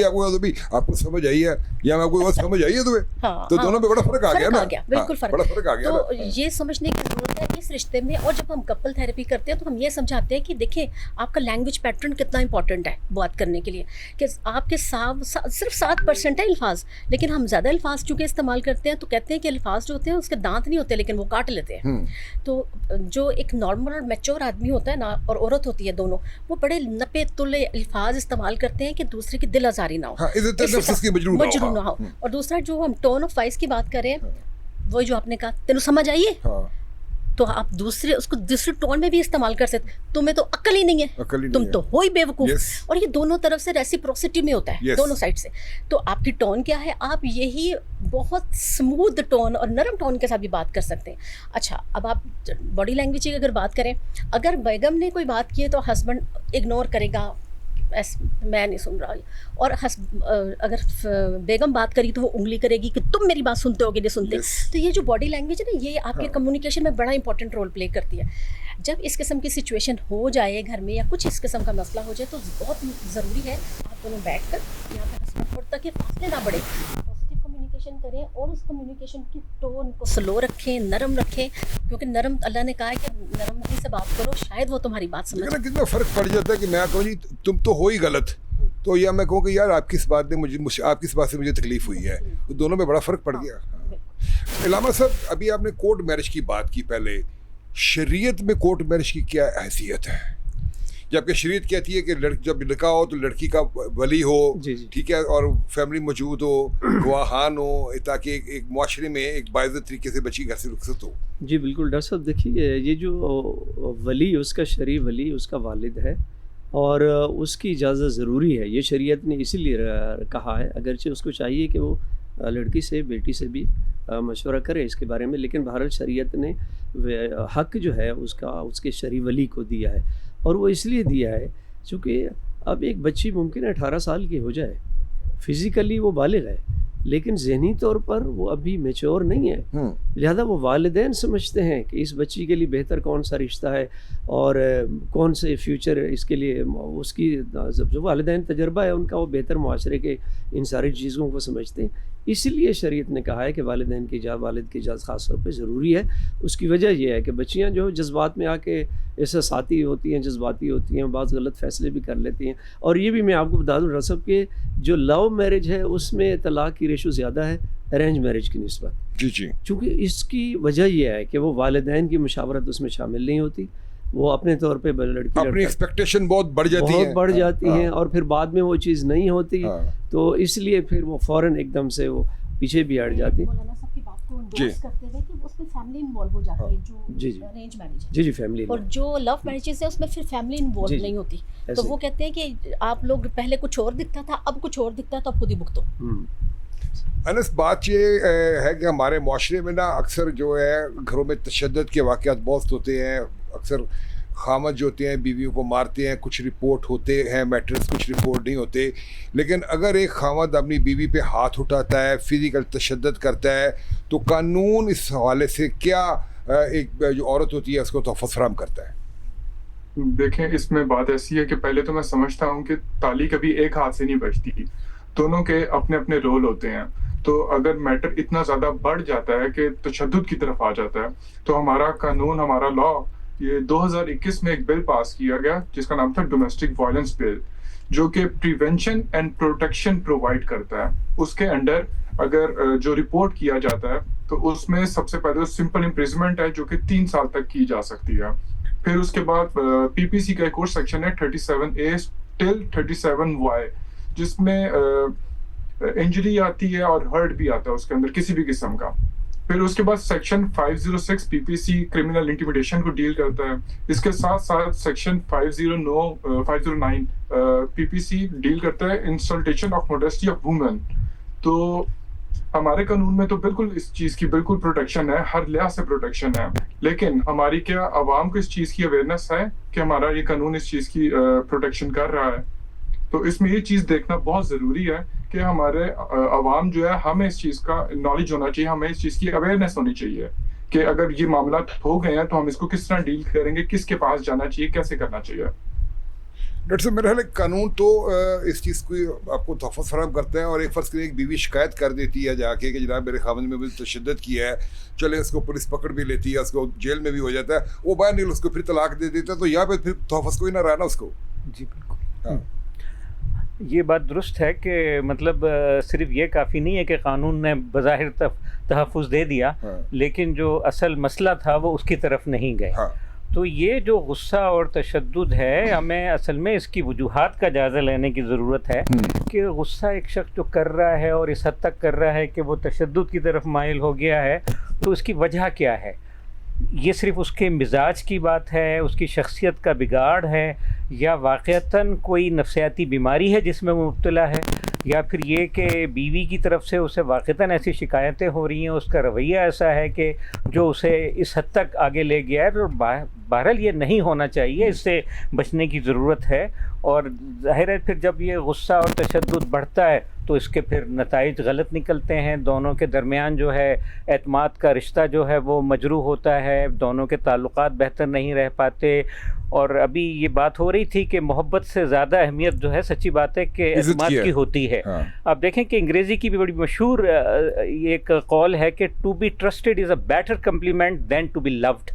आपको समझ आई है या आपको वो समझ आई है तुम्हें? हाँ, तो दोनों में बड़ा फर्क आ गया ना? बिल्कुल फर्क आ गया। तो ये समझने की जरूरत है इस रिश्ते में। और जब हम कपल थेरेपी करते हैं तो हम ये समझाते हैं कि देखिए आपका लैंग्वेज पैटर्न कितना इंपॉर्टेंट है बात करने के लिए, कि आपके सिर्फ 7% है अल्फाज, लेकिन हम ज़्यादा अल्फाज चूँकि इस्तेमाल करते हैं तो कहते हैं कि अल्फाज जो होते हैं उसके दांत नहीं होते लेकिन वो काट लेते हैं। तो जो एक नॉर्मल और मैच्योर आदमी होता है ना और औरत होती है, दोनों वो बड़े नपे तुले अल्फाज इस्तेमाल करते हैं कि दूसरे की दिल आज़ारी ना हो, मजरू ना हो। और दूसरा जो हम टोन ऑफ वॉइस की बात करें, वही जो आपने कहा तेनू समझ आई है, तो आप दूसरे टोन में भी इस्तेमाल कर सकते। तुम्हें तो अक्ल ही नहीं है, तुम तो हो ही बेवकूफ़। और ये दोनों तरफ से रेसिप्रोसिटी में होता है, दोनों साइड से। तो आपकी टोन क्या है, आप यही बहुत स्मूथ टोन और नरम टोन के साथ भी बात कर सकते हैं। अच्छा, अब आप बॉडी लैंग्वेज की अगर बात करें, अगर बेगम ने कोई बात की है तो हस्बैंड इग्नोर करेगा, मैं नहीं सुन रहा। और अगर बेगम बात करी तो वो उंगली करेगी कि तुम मेरी बात सुनते हो कि नहीं सुनते। तो ये जो बॉडी लैंग्वेज है ना, ये आपके कम्युनिकेशन में बड़ा इंपॉर्टेंट रोल प्ले करती है। जब इस किस्म की सिचुएशन हो जाए घर में या कुछ इस किस्म का मसला हो जाए तो बहुत ज़रूरी है आप दोनों बैठ कर यहाँ पे हस्बैंड तक के फासले ना बढ़े, पॉजिटिव कम्युनिकेशन करें और उस कम्युनिकेशन की टोन को स्लो रखें, नरम रखें, क्योंकि नरम, अल्लाह ने कहा है कि नरमी से बात करो, शायद वो तुम्हारी बात समझ। कितना फ़र्क पड़ जाता है कि मैं कहूँ जी तुम तो हो ही गलत, तो या मैं कहूँ कि यार आपकी इस बात से मुझे तकलीफ हुई है, तो दोनों में बड़ा फ़र्क पड़ गया। इलामा साहब, अभी आपने कोर्ट मैरिज की बात की, पहले शरीयत में कोर्ट मैरिज की क्या हैसियत है? जबकि शरीयत कहती है कि जब लड़का हो तो लड़की का वली हो, ठीक है, और फैमिली मौजूद हो, गवाहान हो, ताकि एक माशरे में एक बाइज़्ज़त तरीके से बच्ची घर से रुखसत हो। जी बिल्कुल डॉक्टर साहब, देखिए ये जो वली, उसका शरीफ वली उसका वालिद है और उसकी इजाज़त ज़रूरी है। ये शरीयत ने इसीलिए कहा है, अगरचे उसको चाहिए कि वो लड़की से, बेटी से भी मशवरा करे इसके बारे में, लेकिन बहरहाल शरीयत ने हक़ जो है उसके शरीफ वली को दिया है। और वो इसलिए दिया है चूँकि अब एक बच्ची मुमकिन है 18 साल की हो जाए, फ़िज़िकली वो बालिग़ है, लेकिन ज़हनी तौर पर वो अभी मैच्योर नहीं है। लिहाजा वो वालिदैन समझते हैं कि इस बच्ची के लिए बेहतर कौन सा रिश्ता है और कौन से फ्यूचर इसके लिए उसकी जो वालिदैन तजर्बा है उनका, वो बेहतर मुआशरे के इन सारी चीज़ों को समझते हैं। इसलिए शरीयत ने कहा है कि वालिदैन की वालिद की इजाज़त ख़ास तौर पे ज़रूरी है। उसकी वजह यह है कि बच्चियाँ जो जज्बात में आके एहसासाती होती हैं, जज्बाती होती हैं, बाज़ गलत फ़ैसले भी कर लेती हैं। और ये भी मैं आपको बता दूँ रसब के जो लव मैरिज है उसमें तलाक़ की रेशो ज़्यादा है अरेंज मैरिज की निस्बत। जी जी। चूँकि इसकी वजह यह है कि वो वालिदैन की मुशावरत उसमें शामिल नहीं होती, वो अपने तौर पे लड़की अपनी एक्सपेक्टेशन बहुत बढ़ जाती है और फिर बाद में वो चीज़ नहीं होती, तो इसलिए फिर वो फ़ौरन एकदम से वो पीछे भी हट जाती है। मौलाना साहब की बात को एंडोर्स करते हुए कि उसमें फैमिली इन्वॉल्व हो जाती है, जो अरेंज मैरिज है। जी फैमिली। और जो लव मैरिजेस है उसमें फिर फैमिली इन्वॉल्व नहीं होती, तो वो कहते हैं कि आप लोग पहले कुछ और दिखता था, अब कुछ और दिखता है, तो आप खुद ही भुगतो। अनस, बात ये है कि हमारे माशरे में ना अक्सर जो है घरों में तशद्दुद के वाक़यात बहुत होते हैं। अक्सर खामद जो होते हैं बीवियों को मारते हैं, कुछ रिपोर्ट होते हैं मैटर्स, कुछ रिपोर्ट नहीं होते। लेकिन अगर एक खामद अपनी बीवी पे हाथ उठाता है, फिज़िकल तशद्दुद करता है, तो कानून इस हवाले से क्या एक जो औरत होती है उसको तोहफ़्फ़ुज़ फराहम करता है? देखें, इसमें बात ऐसी है कि पहले तो मैं समझता हूँ कि ताली कभी एक हाथ से नहीं बजती, दोनों के अपने अपने रोल होते हैं। तो अगर मैटर इतना ज़्यादा बढ़ जाता है कि तशद्दुद की तरफ आ जाता है, तो हमारा कानून, हमारा लॉ, ये 2021 में एक बिल पास किया गया जिसका नाम था डोमेस्टिक वायलेंस बिल, जो कि प्रिवेंशन एंड प्रोटेक्शन प्रोवाइड करता है। उसके अंडर अगर जो रिपोर्ट किया जाता है तो उसमें सबसे पहले सिंपल इम्प्रिजमेंट है जो कि 3 साल तक की जा सकती है। फिर उसके बाद पीपीसी का एक और सेक्शन है 37A till 37Y, जिसमें इंजरी आती है और हर्ट भी आता है उसके अंदर किसी भी किस्म का। फिर उसके बाद सेक्शन 506 पीपीसी क्रिमिनल इंटिमिडेशन को डील करता है। इसके साथ साथ सेक्शन 509 पीपीसी डील करता है इंसल्टेशन ऑफ मॉडेस्टी ऑफ वुमेन। तो हमारे कानून में तो बिल्कुल इस चीज़ की बिल्कुल प्रोटेक्शन है, हर लिहाज से प्रोटेक्शन है। लेकिन हमारी क्या आवाम को इस चीज़ की अवेयरनेस है कि हमारा ये कानून इस चीज़ की प्रोटेक्शन कर रहा है? तो इसमें ये चीज़ देखना बहुत ज़रूरी है कि हमारे अवाम जो है, हमें इस चीज़ का नॉलेज होना चाहिए, हमें इस चीज़ की अवेयरनेस होनी चाहिए कि अगर ये मामला हो गए हैं तो हम इसको किस तरह डील करेंगे, किसके पास जाना चाहिए, कैसे करना चाहिए। डॉक्टर साहब, मेरा ख्याल है कानून तो इस चीज़ को आपको तोहफ़्फ़ुज़ फराहम करता है। और एक फ़र्ज़ करिए एक बीवी शिकायत कर देती है जाके कि जनाब मेरे खामन में मुझे तशद्दुद किया है, चले उसको पुलिस पकड़ भी लेती है, उसको जेल में भी हो जाता है, वो बाहर निकल उसको फिर तलाक दे देता है, तो यहाँ पे फिर तोहफ़्फ़ुज़ कोई ना रहा ना उसको। जी बिल्कुल, हाँ, ये बात दुरुस्त है कि मतलब सिर्फ ये काफ़ी नहीं है कि कानून ने बज़ाहिर तहफ़्फ़ुज़ दे दिया, लेकिन जो असल मसला था वो उसकी तरफ नहीं गए। तो ये जो गुस्सा और तशद्दुद है, हमें असल में इसकी वजूहात का जायज़ा लेने की ज़रूरत है कि गुस्सा एक शख्स जो कर रहा है और इस हद तक कर रहा है कि वो तशद्दुद की तरफ माइल हो गया है, तो इसकी वजह क्या है? ये सिर्फ़ उसके मिजाज की बात है, उसकी शख्सियत का बिगाड़ है, या वाक़तन कोई नफ्सियाती बीमारी है जिसमें वो मुब्तला है, या फिर ये कि बीवी की तरफ से उसे वाक़तन ऐसी शिकायतें हो रही हैं, उसका रवैया ऐसा है कि जो उसे इस हद तक आगे ले गया है। तो बहरहाल ये नहीं होना चाहिए, इससे बचने की ज़रूरत है। और ज़ाहिर है फिर जब ये गुस्सा और तशद्दुद बढ़ता है तो इसके फिर नताइज गलत निकलते हैं, दोनों के दरमियान जो है एतमाद का रिश्ता जो है वो मजरूह होता है, दोनों के ताल्लुकात बेहतर नहीं रह पाते। और अभी ये बात हो रही थी कि मोहब्बत से ज़्यादा अहमियत जो है, सच्ची बात है कि एतमाद की होती है। आप देखें कि अंग्रेज़ी की भी बड़ी मशहूर एक कॉल है कि to be trusted is a better compliment than to be loved.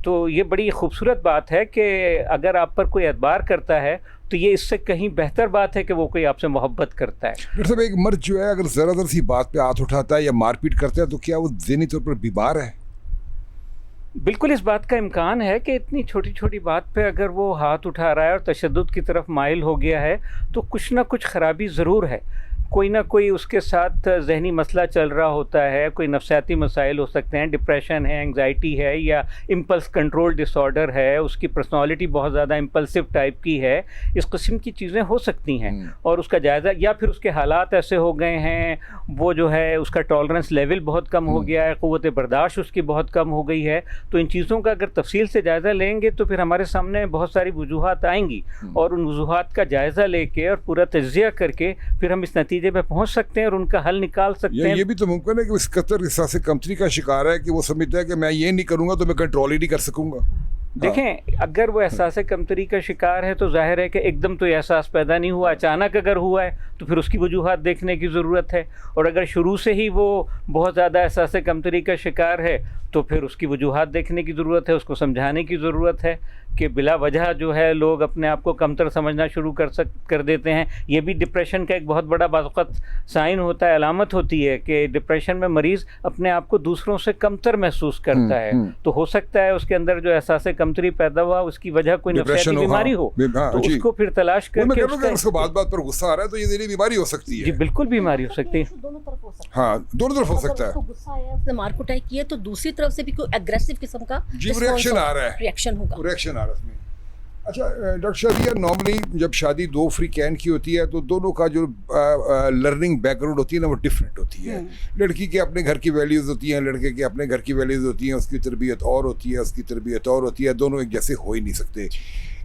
तो ये बड़ी खूबसूरत बात है कि अगर आप पर कोई एतबार करता है तो ये इससे कहीं बेहतर बात है कि वो कोई आपसे मोहब्बत करता है। डॉक्टर साहब, एक मर्द जो है अगर ज़रा सी बात पे हाथ उठाता है या मारपीट करता है, तो क्या वो ज़हनी तौर पर बीमार है? बिल्कुल इस बात का इम्कान है कि इतनी छोटी छोटी बात पे अगर वो हाथ उठा रहा है और तशद्दुद की तरफ माइल हो गया है, तो कुछ ना कुछ ख़राबी ज़रूर है। कोई ना कोई उसके साथ जहनी मसला चल रहा होता है, कोई नफ्सियाती मसाइल हो सकते हैं, डिप्रेशन है, एंग्जाइटी है, या इम्पल्स कंट्रोल डिसऑर्डर है, उसकी पर्सनालिटी बहुत ज़्यादा इम्पल्सिव टाइप की है, इस किस्म की चीज़ें हो सकती हैं। और उसका जायज़ा, या फिर उसके हालात ऐसे हो गए हैं, वो जो है उसका टॉलरेंस लेवल बहुत कम हो गया है, क़ुव्वत बर्दाश्त उसकी बहुत कम हो गई है। तो इन चीज़ों का अगर तफसील से जायज़ा लेंगे तो फिर हमारे सामने बहुत सारी वजूहात आएंगी, और उन वजूहात का जायज़ा लेके और पूरा तज्ज़िया करके फिर हम इस नतीजे नतीजे पे पहुंच सकते हैं और उनका हल निकाल सकते हैं। ये भी तो मुमकिन है कि इस कतर एहसास कमतरी का शिकार है कि वो समझता है कि मैं ये नहीं करूंगा तो मैं कंट्रोल ही नहीं कर सकूंगा। देखें, अगर वो एहसास कमतरी का शिकार है तो जाहिर है कि एकदम तो ये एहसास पैदा नहीं हुआ, अचानक अगर हुआ है तो फिर उसकी वजूहात देखने की ज़रूरत है। और अगर शुरू से ही वो बहुत ज़्यादा एहसास कमतरी का शिकार है तो फिर उसकी वजूहात देखने की ज़रूरत है, उसको समझाने की ज़रूरत है कि बिला वजह जो है लोग अपने आप को कमतर समझना शुरू कर देते हैं। ये भी डिप्रेशन का एक बहुत बड़ा बाज़ साइन होता है, अलामत होती है कि डिप्रेशन में मरीज़ अपने आप को दूसरों से कमतर महसूस करता है। तो हो सकता है उसके अंदर जो एहसास कमतरी पैदा हुआ उसकी वजह कोई नफ्सियाती बीमारी हो, तो उसको फिर तलाश करके उसको बात पर गुस्सा आ रहा है तो ये ज़हनी बीमारी हो सकती है। जी बिल्कुल बीमारी हो सकती है, दोनों तरफ हो सकता है। हाँ, दोनों तरफ हो सकता है। गुस्सा आया, उसने मार कुटाई की है तो दूसरी तरफ से भी कोई एग्रेसिव किस्म का रिएक्शन आ रहा है, रिएक्शन होगा, रिएक्शन आ रहा है इसमें। अच्छा डॉक्टर शादिया, नॉर्मली जब शादी दो फ्री कैन की होती है तो दोनों का जो लर्निंग बैकग्राउंड होती है ना वो डिफरेंट होती है। लड़की के अपने घर की वैल्यूज़ होती हैं, लड़के के अपने घर की वैल्यूज़ होती हैं, उसकी तरबियत और होती है, उसकी तरबियत और होती है, दोनों एक जैसे हो ही नहीं सकते।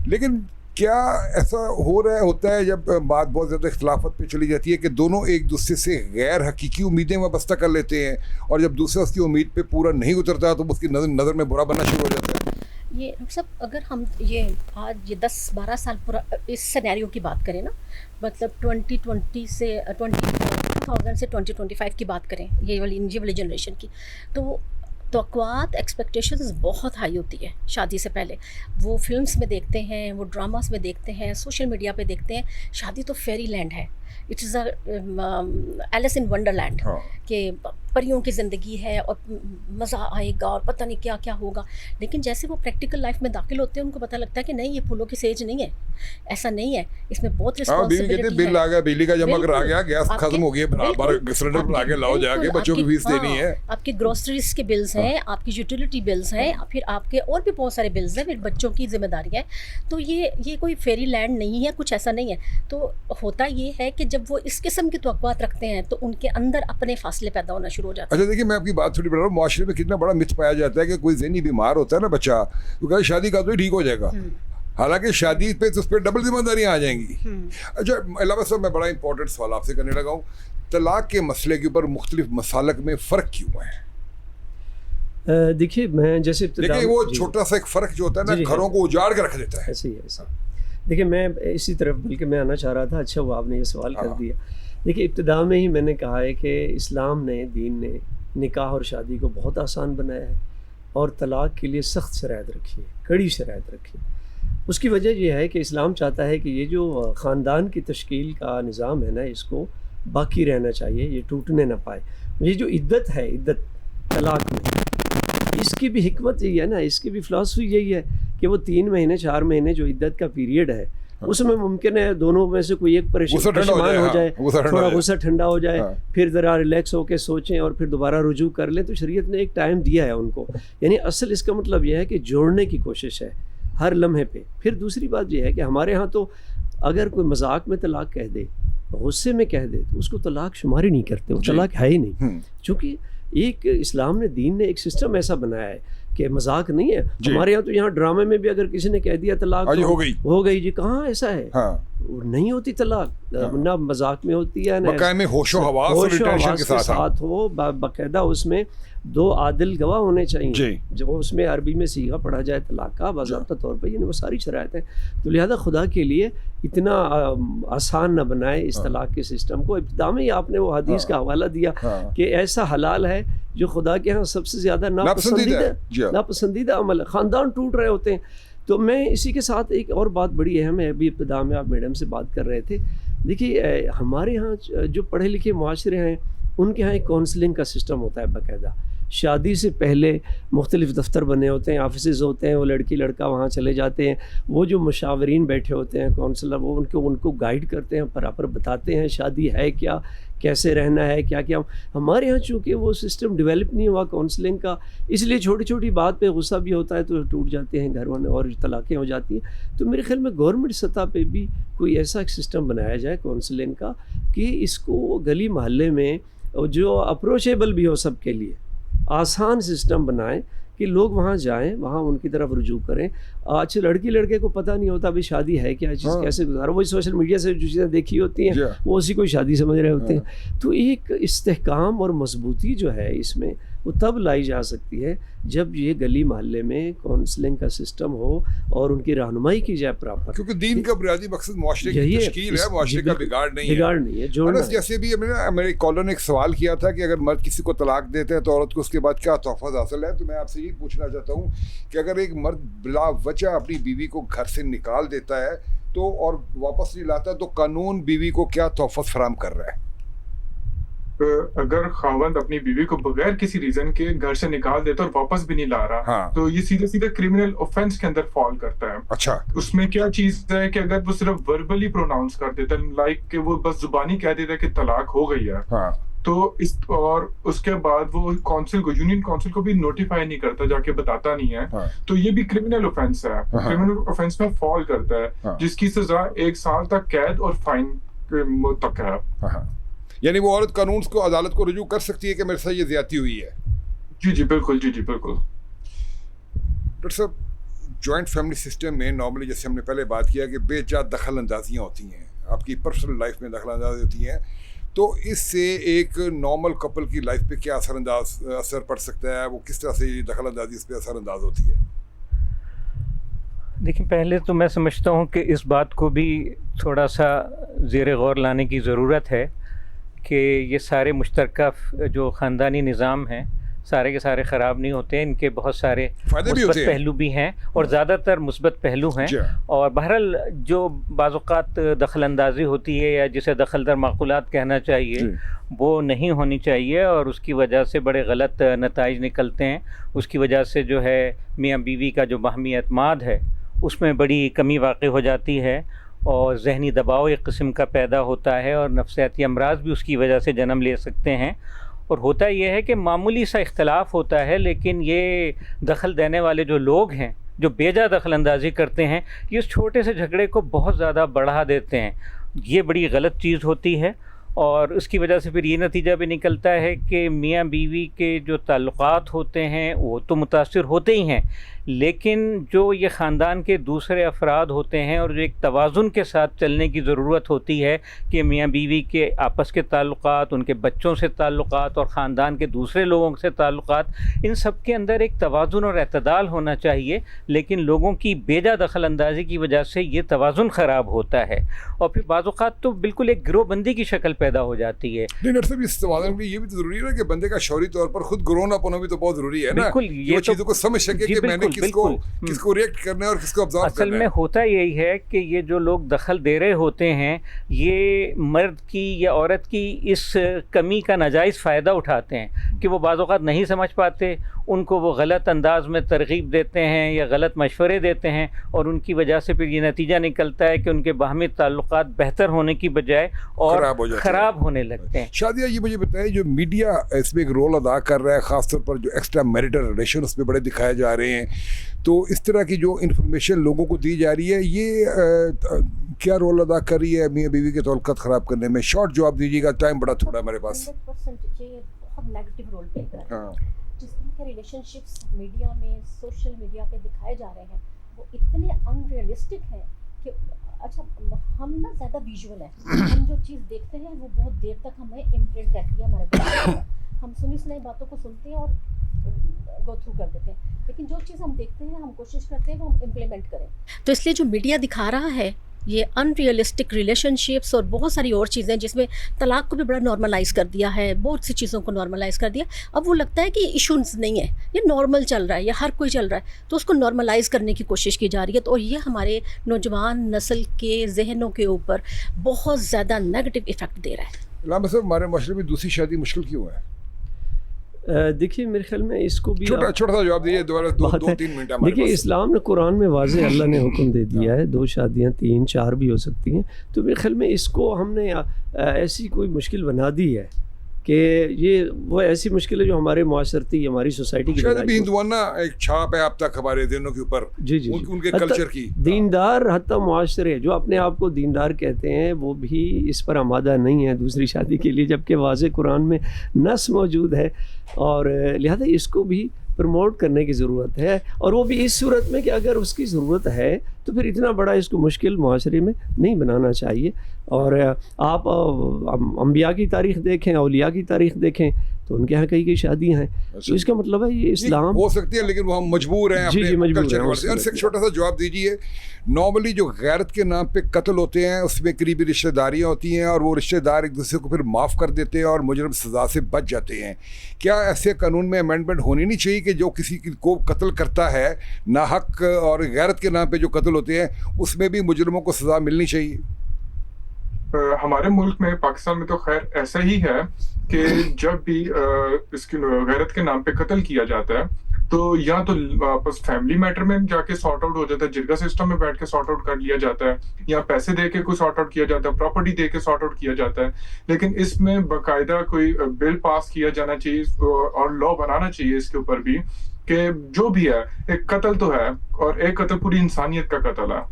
लेकिन क्या ऐसा होता है जब बात बहुत ज़्यादा इख्तलाफत पे चली जाती है कि दोनों एक दूसरे से गैर हकीकी उम्मीदें वाबस्ता कर लेते हैं और जब दूसरा उसकी उम्मीद पे पूरा नहीं उतरता तो उसकी नज़र में बुरा बनना शुरू हो जाता है? ये सब अगर हम ये आज ये 10-12 साल पूरा इस सिनेरियो की बात करें ना, मतलब 2020 से 2000 से 2025 की बात करें, ये वाली जनरेशन की, तो तवक्कुआत एक्सपेक्टेशंस बहुत हाई होती है शादी से पहले। वो फिल्म्स में देखते हैं, वो ड्रामास में देखते हैं, सोशल मीडिया पे देखते हैं, शादी तो फेरी लैंड है, it is Alice in wonderland कि परियों की ज़िंदगी है और मज़ा आएगा और पता नहीं क्या क्या होगा। लेकिन जैसे वो प्रैक्टिकल लाइफ में दाखिल होते हैं उनको पता लगता है कि नहीं, ये फूलों की सेज नहीं है, ऐसा नहीं है, इसमें बहुत रिस्पॉन्सिबिलिटी है। बिल आ गया, बिजली का जमा आ गया, गैस खत्म हो गई, बराबर सिलेंडर पर आके लाओ जाके, बच्चों की फीस देनी है, आपकी ग्रोसरीज के बिल्स हैं, आपकी यूटिलिटी बिल्स हैं, फिर आपके और भी बहुत सारे बिल्स हैं, फिर बच्चों की जिम्मेदारी है। तो ये कोई फेरी लैंड नहीं है, कुछ ऐसा नहीं है। तो होता ये है कि जब वो इस किस्म की तवक्कुआत रखते हैं तो उनके अंदर अपने फासले पैदा होना शुरू हो जाते हैं। अच्छा देखिए, मैं आपकी बात थोड़ी बढ़ा रहा हूँ, माशरे में कितना बड़ा मिथ पाया जाता है कि कोई ज़हनी बीमार होता है ना बच्चा, तो कहते शादी का तो ठीक हो जाएगा, हालांकि शादी पे तो उस पर डबल जिम्मेदारियाँ आ जाएंगी। अच्छा अलावा साहब, मैं बड़ा इंपॉर्टेंट सवाल आपसे करने लगा हूँ, तलाक के मसले के ऊपर मुख्तलिफ मसालक में फ़र्क क्यों है? देखिए, मैं जैसे देखिए वो छोटा सा एक फ़र्क जो होता है ना, घरों को उजाड़ कर रख देता है। ऐसे ही ऐसा। देखिए, मैं इसी तरफ बल्कि मैं आना चाह रहा था, अच्छा वो आपने ये सवाल कर दिया। देखिए, इब्तिदा में ही मैंने कहा है कि इस्लाम ने, दीन ने निकाह और शादी को बहुत आसान बनाया है और तलाक के लिए सख्त शराइत रखी है, कड़ी शराइत रखी है। उसकी वजह यह है कि इस्लाम चाहता है कि ये जो ख़ानदान की तश्कील का निज़ाम है ना, इसको बाकी रहना चाहिए, ये टूटने ना पाए। ये जो इद्दत है, इद्दत तलाक में, इसकी भी हिकमत यही है ना, इसकी भी फ़िलासफ़ी यही है कि वो 3 महीने 4 महीने जो इद्दत का पीरियड है, उसमें मुमकिन है दोनों में से कोई एक परेशान हो जाए, थोड़ा गुस्सा ठंडा हो जाए, फिर ज़रा रिलैक्स होकर सोचें और फिर दोबारा रुजू कर लें। तो शरीयत ने एक टाइम दिया है उनको, यानी असल इसका मतलब यह है कि जोड़ने की कोशिश है हर लम्हे पे। फिर दूसरी बात यह है कि हमारे यहाँ तो अगर कोई मजाक में तलाक कह दे, गुस्से में कह दे, तो उसको तलाक शुमार ही नहीं करते, वो तलाक है ही नहीं। चूँकि एक इस्लाम ने, दीन ने एक सिस्टम ऐसा बनाया है कि मजाक नहीं है। हमारे यहाँ तो यहाँ ड्रामे में भी अगर किसी ने कह दिया तलाक तो हो गई जी, कहाँ ऐसा है? नहीं होती तलाक, ना मजाक में होती है, ना होशो हवास के साथ हो, बाकायदा उसमें 2 आदिल गवाह होने चाहिए, जो उसमें अरबी में सीगा पढ़ा जाए तलाक का बाज़ाब्ता तौर पर, यानी वो सारी शराइत हैं। तो लिहाजा खुदा के लिए इतना आसान न बनाए इस तलाक के सिस्टम को। इब्तिदा में ही आपने वो हदीस का हवाला दिया कि ऐसा हलाल है जो खुदा के यहाँ सबसे ज़्यादा नापसंदीदा अमल है, ख़ानदान टूट रहे होते हैं। तो मैं इसी के साथ एक और बात बड़ी अहम है, अभी इब्तिदा में आप मैडम से बात कर रहे थे। देखिए, हमारे यहाँ जो पढ़े लिखे मुआशरे हैं उनके यहाँ एक काउंसलिंग का सिस्टम होता है बाकायदा। शादी से पहले मुख्तलिफ़ दफ्तर बने होते हैं, ऑफिसेज़ होते हैं, वो लड़की लड़का वहाँ चले जाते हैं, वो जो मुशावरीन बैठे होते हैं, काउंसलर, वो उनको गाइड करते हैं, बराबर बताते हैं शादी है क्या, कैसे रहना है, क्या क्या। हमारे यहाँ चूँकि वो सिस्टम डेवलप नहीं हुआ काउंसलिंग का, इसलिए छोटी छोटी बात पे गुस्सा भी होता है तो टूट जाते हैं घर वाले और तलाक़ें हो जाती हैं। तो मेरे ख्याल में गवर्नमेंट सतह पे भी कोई ऐसा सिस्टम बनाया जाए काउंसलिंग का कि इसको गली मोहल्ले में जो अप्रोचेबल भी हो, सबके लिए आसान सिस्टम बनाएं कि लोग वहाँ जाएं, वहाँ उनकी तरफ रुजू करें। अच्छा, लड़की लड़के को पता नहीं होता अभी शादी है क्या चीज़, कैसे गुजारो, वही सोशल मीडिया से जो चीज़ें देखी होती हैं वो उसी को शादी समझ रहे होते हैं। तो एक इस्तेहकाम और मजबूती जो है इसमें वो तब लाई जा सकती है जब ये गली मोहल्ले में काउंसलिंग का सिस्टम हो और उनकी रहनुमाई की जाए प्रॉपर, क्योंकि दीन का बुनियादी मकसद मुआशरे की तश्कील है, मुआशरे का बिगाड़ नहीं है। जैसे भी मेरे कॉलर ने एक सवाल किया था कि अगर मर्द किसी को तलाक देते हैं तो औरत को उसके बाद क्या तोहफा हासिल है, तो मैं आपसे यही पूछना चाहता हूँ कि अगर एक मर्द बिला वजह अपनी बीवी को घर से निकाल देता है तो और वापस नहीं लाता, तो कानून बीवी को क्या तोहफा फराहम कर रहा है? अगर खावंद अपनी बीवी को बगैर किसी रीजन के घर से निकाल देता और वापस भी नहीं ला रहा, तो ये सीधे सीधे क्रिमिनल ऑफेंस के अंदर फॉल करता है। अच्छा, उसमें क्या चीज है कि अगर वो सिर्फ वर्बली प्रोनाउंस कर देता है, लाइक कि वो बस जुबानी कह देता है कि तलाक हो गई है, तो इस और उसके बाद वो काउंसिल को, यूनियन काउंसिल को भी नोटिफाई नहीं करता, जाके बताता नहीं है, तो ये भी क्रिमिनल ऑफेंस है, क्रिमिनल ऑफेंस में फॉल करता है, जिसकी सजा 1 साल तक कैद और फाइन तक है। यानी वो औरत कानून को, अदालत को रुजू कर सकती है कि मेरे साथ ये ज्यादती हुई है? जी बिल्कुल, जी बिल्कुल। डॉक्टर साहब, जॉइंट फैमिली सिस्टम में नॉर्मली जैसे हमने पहले बात किया कि बेजा दखल अंदाजियाँ होती हैं, आपकी पर्सनल लाइफ में दखल अंदाजी होती हैं, तो इससे एक नॉर्मल कपल की लाइफ पे क्या असर पड़ सकता है? वो किस तरह से ये दखल अंदाजी इस पर असर अंदाज होती है? देखिए, पहले तो मैं समझता हूँ कि इस बात को भी थोड़ा सा ज़ेर गौर लाने की ज़रूरत है कि ये सारे मुश्तरका जो ख़ानदानी निज़ाम हैं सारे के सारे ख़राब नहीं होते, इनके बहुत सारे मुस्बत पहलू भी हैं और ज़्यादातर मुस्बत पहलू हैं। और बहरहाल जो बाज़-औक़ात दखल अंदाज़ी होती है या जिसे दखल दर माक़ूलात कहना चाहिए, वो नहीं होनी चाहिए और उसकी वजह से बड़े गलत नताइज निकलते हैं। उसकी वजह से जो है मियाँ बीवी का जो बाहमी एतमाद है उसमें बड़ी कमी वाक़ई हो जाती है और जहनी दबाव एक किस्म का पैदा होता है और नफ्सियाती अमराज भी उसकी वजह से जन्म ले सकते हैं। और होता यह है कि मामूली सा इख्तलाफ होता है, लेकिन ये दखल देने वाले जो लोग हैं जो बेजा दखल अंदाजी करते हैं, ये उस छोटे से झगड़े को बहुत ज़्यादा बढ़ा देते हैं। ये बड़ी गलत चीज़ होती है और उसकी वजह से फिर ये नतीजा भी निकलता है कि मियाँ बीवी के जो ताल्लुकात होते हैं वो तो मुतासिर होते ही हैं, लेकिन जो ये ख़ानदान के दूसरे अफराद होते हैं और जो एक तवाज़ुन के साथ चलने की ज़रूरत होती है कि मियाँ बीवी के आपस के ताल्लुकात, उनके बच्चों से ताल्लुकात और ख़ानदान के दूसरे लोगों से ताल्लुकात, इन सब के अंदर एक तवाज़ुन और एतदाल होना चाहिए। लेकिन लोगों की बेजा दखल अंदाजी की वजह से ये तवाज़ुन ख़राब होता है और फिर बाज़ औक़ात तो बिल्कुल एक गिरोहबंदी की शक्ल पैदा हो जाती है। नहीं डॉक्टर साहब, इस तवाज़ुन में ये भी तो ज़रूरी है कि बंदे का शौरी तौर पर खुद ग्रोन अप होना भी तो बहुत ज़रूरी है ना, बिल्कुल, ये चीज़ों को समझ सके कि मैंने किसको रिएक्ट करना है और किसको ऑब्जर्व करना है। असल में होता यही है कि ये जो लोग दखल दे रहे होते हैं ये मर्द की या औरत की इस कमी का नाजायज़ फ़ायदा उठाते हैं कि वो बाज़ औक़ात नहीं समझ पाते, उनको वो गलत अंदाज में तरगीब देते हैं या गलत मशवरे देते हैं और उनकी वजह से फिर ये नतीजा निकलता है कि उनके बाहमी ताल्लुकात बेहतर होने की बजाय और ख़राब होने लगते हैं। शादिया, ये मुझे बताएं, जो मीडिया इसमें एक रोल अदा कर रहा है, ख़ासतौर पर जो एक्स्ट्रा मैरिटल रिलेशन उसमें बड़े दिखाए जा रहे हैं, तो इस तरह की जो इन्फॉर्मेशन लोगों को दी जा रही है, ये क्या रोल अदा कर रही है मियाँ बीवी के ताल्लुकात ख़राब करने में? शॉर्ट जवाब दीजिएगा, टाइम बड़ा थोड़ा हमारे पास। 100% ये बहुत नेगेटिव रोल प्ले कर रहा है। जिस तरह के रिलेशनशिप्स मीडिया में, सोशल मीडिया पे दिखाए जा रहे हैं वो इतने अनरियलिस्टिक हैं कि अच्छा, हम ना ज़्यादा विजुअल हैं, हम जो चीज़ देखते हैं वो बहुत देर तक हमें इम्प्रिंट रहती है हमारे दिमाग में। हम सुनी सुनाई बातों को सुनते हैं और गो थ्रू कर देते हैं, लेकिन जो चीज़ हम देखते हैं हम कोशिश करते हैं वो हम इम्प्लीमेंट करें। तो इसलिए जो मीडिया दिखा रहा है ये अनरियलिस्टिक रिलेशनशिप्स और बहुत सारी और चीज़ें, जिसमें तलाक को भी बड़ा नॉर्मलाइज़ कर दिया है, बहुत सी चीज़ों को नॉर्मलाइज़ कर दिया। अब वो लगता है कि इशूज़ नहीं है, ये नॉर्मल चल रहा है, या हर कोई चल रहा है, तो उसको नॉर्मलाइज़ करने की कोशिश की जा रही है। तो ये हमारे नौजवान नस्ल के जहनों के ऊपर बहुत ज़्यादा नेगेटिव इफ़ेक्ट दे रहा है। लामा साहब, हमारे माशरे में दूसरी शादी मुश्किल क्यों है? देखिए, मेरे ख्याल में इसको भी छोटा सा जवाब दीजिए, दोबारा 2-3 मिनट। देखिए, इस्लाम ने, कुरान में वाज़े अल्लाह ने हुक्म दे दिया है, 2 शादियाँ 3 4 भी हो सकती हैं। तो मेरे ख्याल में इसको हमने ऐसी कोई मुश्किल बना दी है कि ये वो ऐसी मुश्किल है जो हमारे मुआशरती, हमारी सोसाइटी की शायद हिंदुआना एक छाप है आप तक हमारे दिनों के ऊपर, जी उनके कल्चर की। दीनदार हत्ता मुआशरे जो अपने आप को दीनदार कहते हैं वो भी इस पर आमादा नहीं है दूसरी शादी के लिए, जबकि वाज़े कुरान में नस मौजूद है और लिहाजा इसको भी प्रमोट करने की ज़रूरत है, और वो भी इस सूरत में कि अगर उसकी ज़रूरत है तो फिर इतना बड़ा इसको मुश्किल मुआशरे में नहीं बनाना चाहिए। और आप अम्बिया की तारीख़ देखें, औलिया की तारीख़ देखें, तो उनके यहाँ कई शादियाँ हैं, तो इसका मतलब है ये इस्लाम हो सकती है, लेकिन वो हम मजबूर हैं अपने कल्चर वर्ड से। छोटा सा जवाब दीजिए, नॉर्मली जो गैरत के नाम पे कत्ल होते हैं उसमें करीबी रिश्तेदारियाँ होती हैं और वो रिश्तेदार एक दूसरे को फिर माफ़ कर देते हैं और मुजरम सज़ा से बच जाते हैं। क्या ऐसे कानून में अमेंडमेंट होनी नहीं चाहिए कि जो किसी को कत्ल करता है नाहक और गैरत के नाम पे जो कत्ल होते हैं उसमें भी मुजरमों को सज़ा मिलनी चाहिए? हमारे मुल्क में, पाकिस्तान में तो खैर ऐसा ही है कि जब भी इसकी गैरत के नाम पे कत्ल किया जाता है तो या तो आपस फैमिली मैटर में जाके सॉर्ट आउट हो जाता है, जिरगा सिस्टम में बैठ के सॉर्ट आउट कर लिया जाता है, या पैसे दे के कोई सॉर्ट आउट किया जाता है, प्रॉपर्टी दे के सॉर्ट आउट किया जाता है। लेकिन इसमें बाकायदा कोई बिल पास किया जाना चाहिए और लॉ बनाना चाहिए इसके ऊपर भी कि जो भी है एक कत्ल तो है और एक कत्ल पूरी इंसानियत का कत्ल है।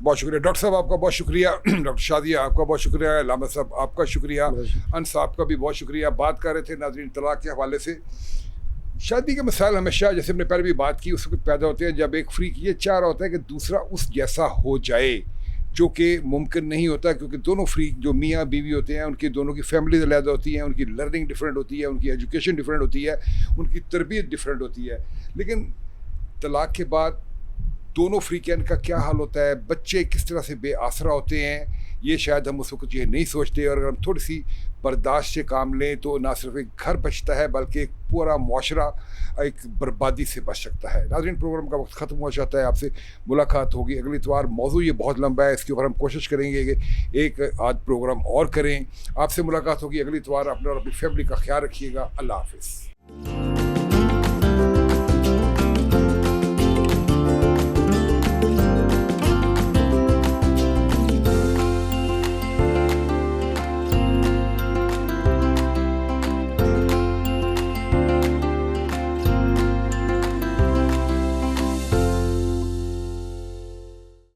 बहुत शुक्रिया डॉक्टर साहब, आपका बहुत शुक्रिया। डॉक्टर शादिया आपका बहुत शुक्रिया। लामा साहब आपका शुक्रिया। अन साहब का भी बहुत शुक्रिया। बात कर रहे थे नाज़रीन तलाक के हवाले से। शादी के मसाइल हमेशा, जैसे हमने पहले भी बात की, उस वक्त पैदा होते हैं जब एक फ्रीक ये चाह रहा होता है कि दूसरा उस जैसा हो जाए, जो कि मुमकिन नहीं होता, क्योंकि दोनों फ्रीक जो मियाँ बीवी होते हैं उनकी दोनों की फैमिलीज अलग होती हैं, उनकी लर्निंग डिफरेंट होती है, उनकी एजुकेशन डिफरेंट होती है, उनकी तरबियत डिफरेंट होती है। लेकिन तलाक के बाद दोनों फ्रीकैन का क्या हाल होता है, बच्चे किस तरह से बेआसरा होते हैं, ये शायद हम उस वक्त ये नहीं सोचते। और अगर हम थोड़ी सी बर्दाश्त से काम लें तो ना सिर्फ एक घर बचता है बल्कि एक पूरा मुआशरा एक बर्बादी से बच सकता है। नाज़रीन, प्रोग्राम का वक्त ख़त्म हो जाता है। आपसे मुलाकात होगी अगली इतवार। मौजू ये बहुत लंबा है, इसके ऊपर हम कोशिश करेंगे कि एक आध प्रोग्राम और करें। आपसे मुलाकात होगी अगली इतवार। अपना और अपनी फैमिली का ख्याल रखिएगा। अल्लाह हाफ़िज़।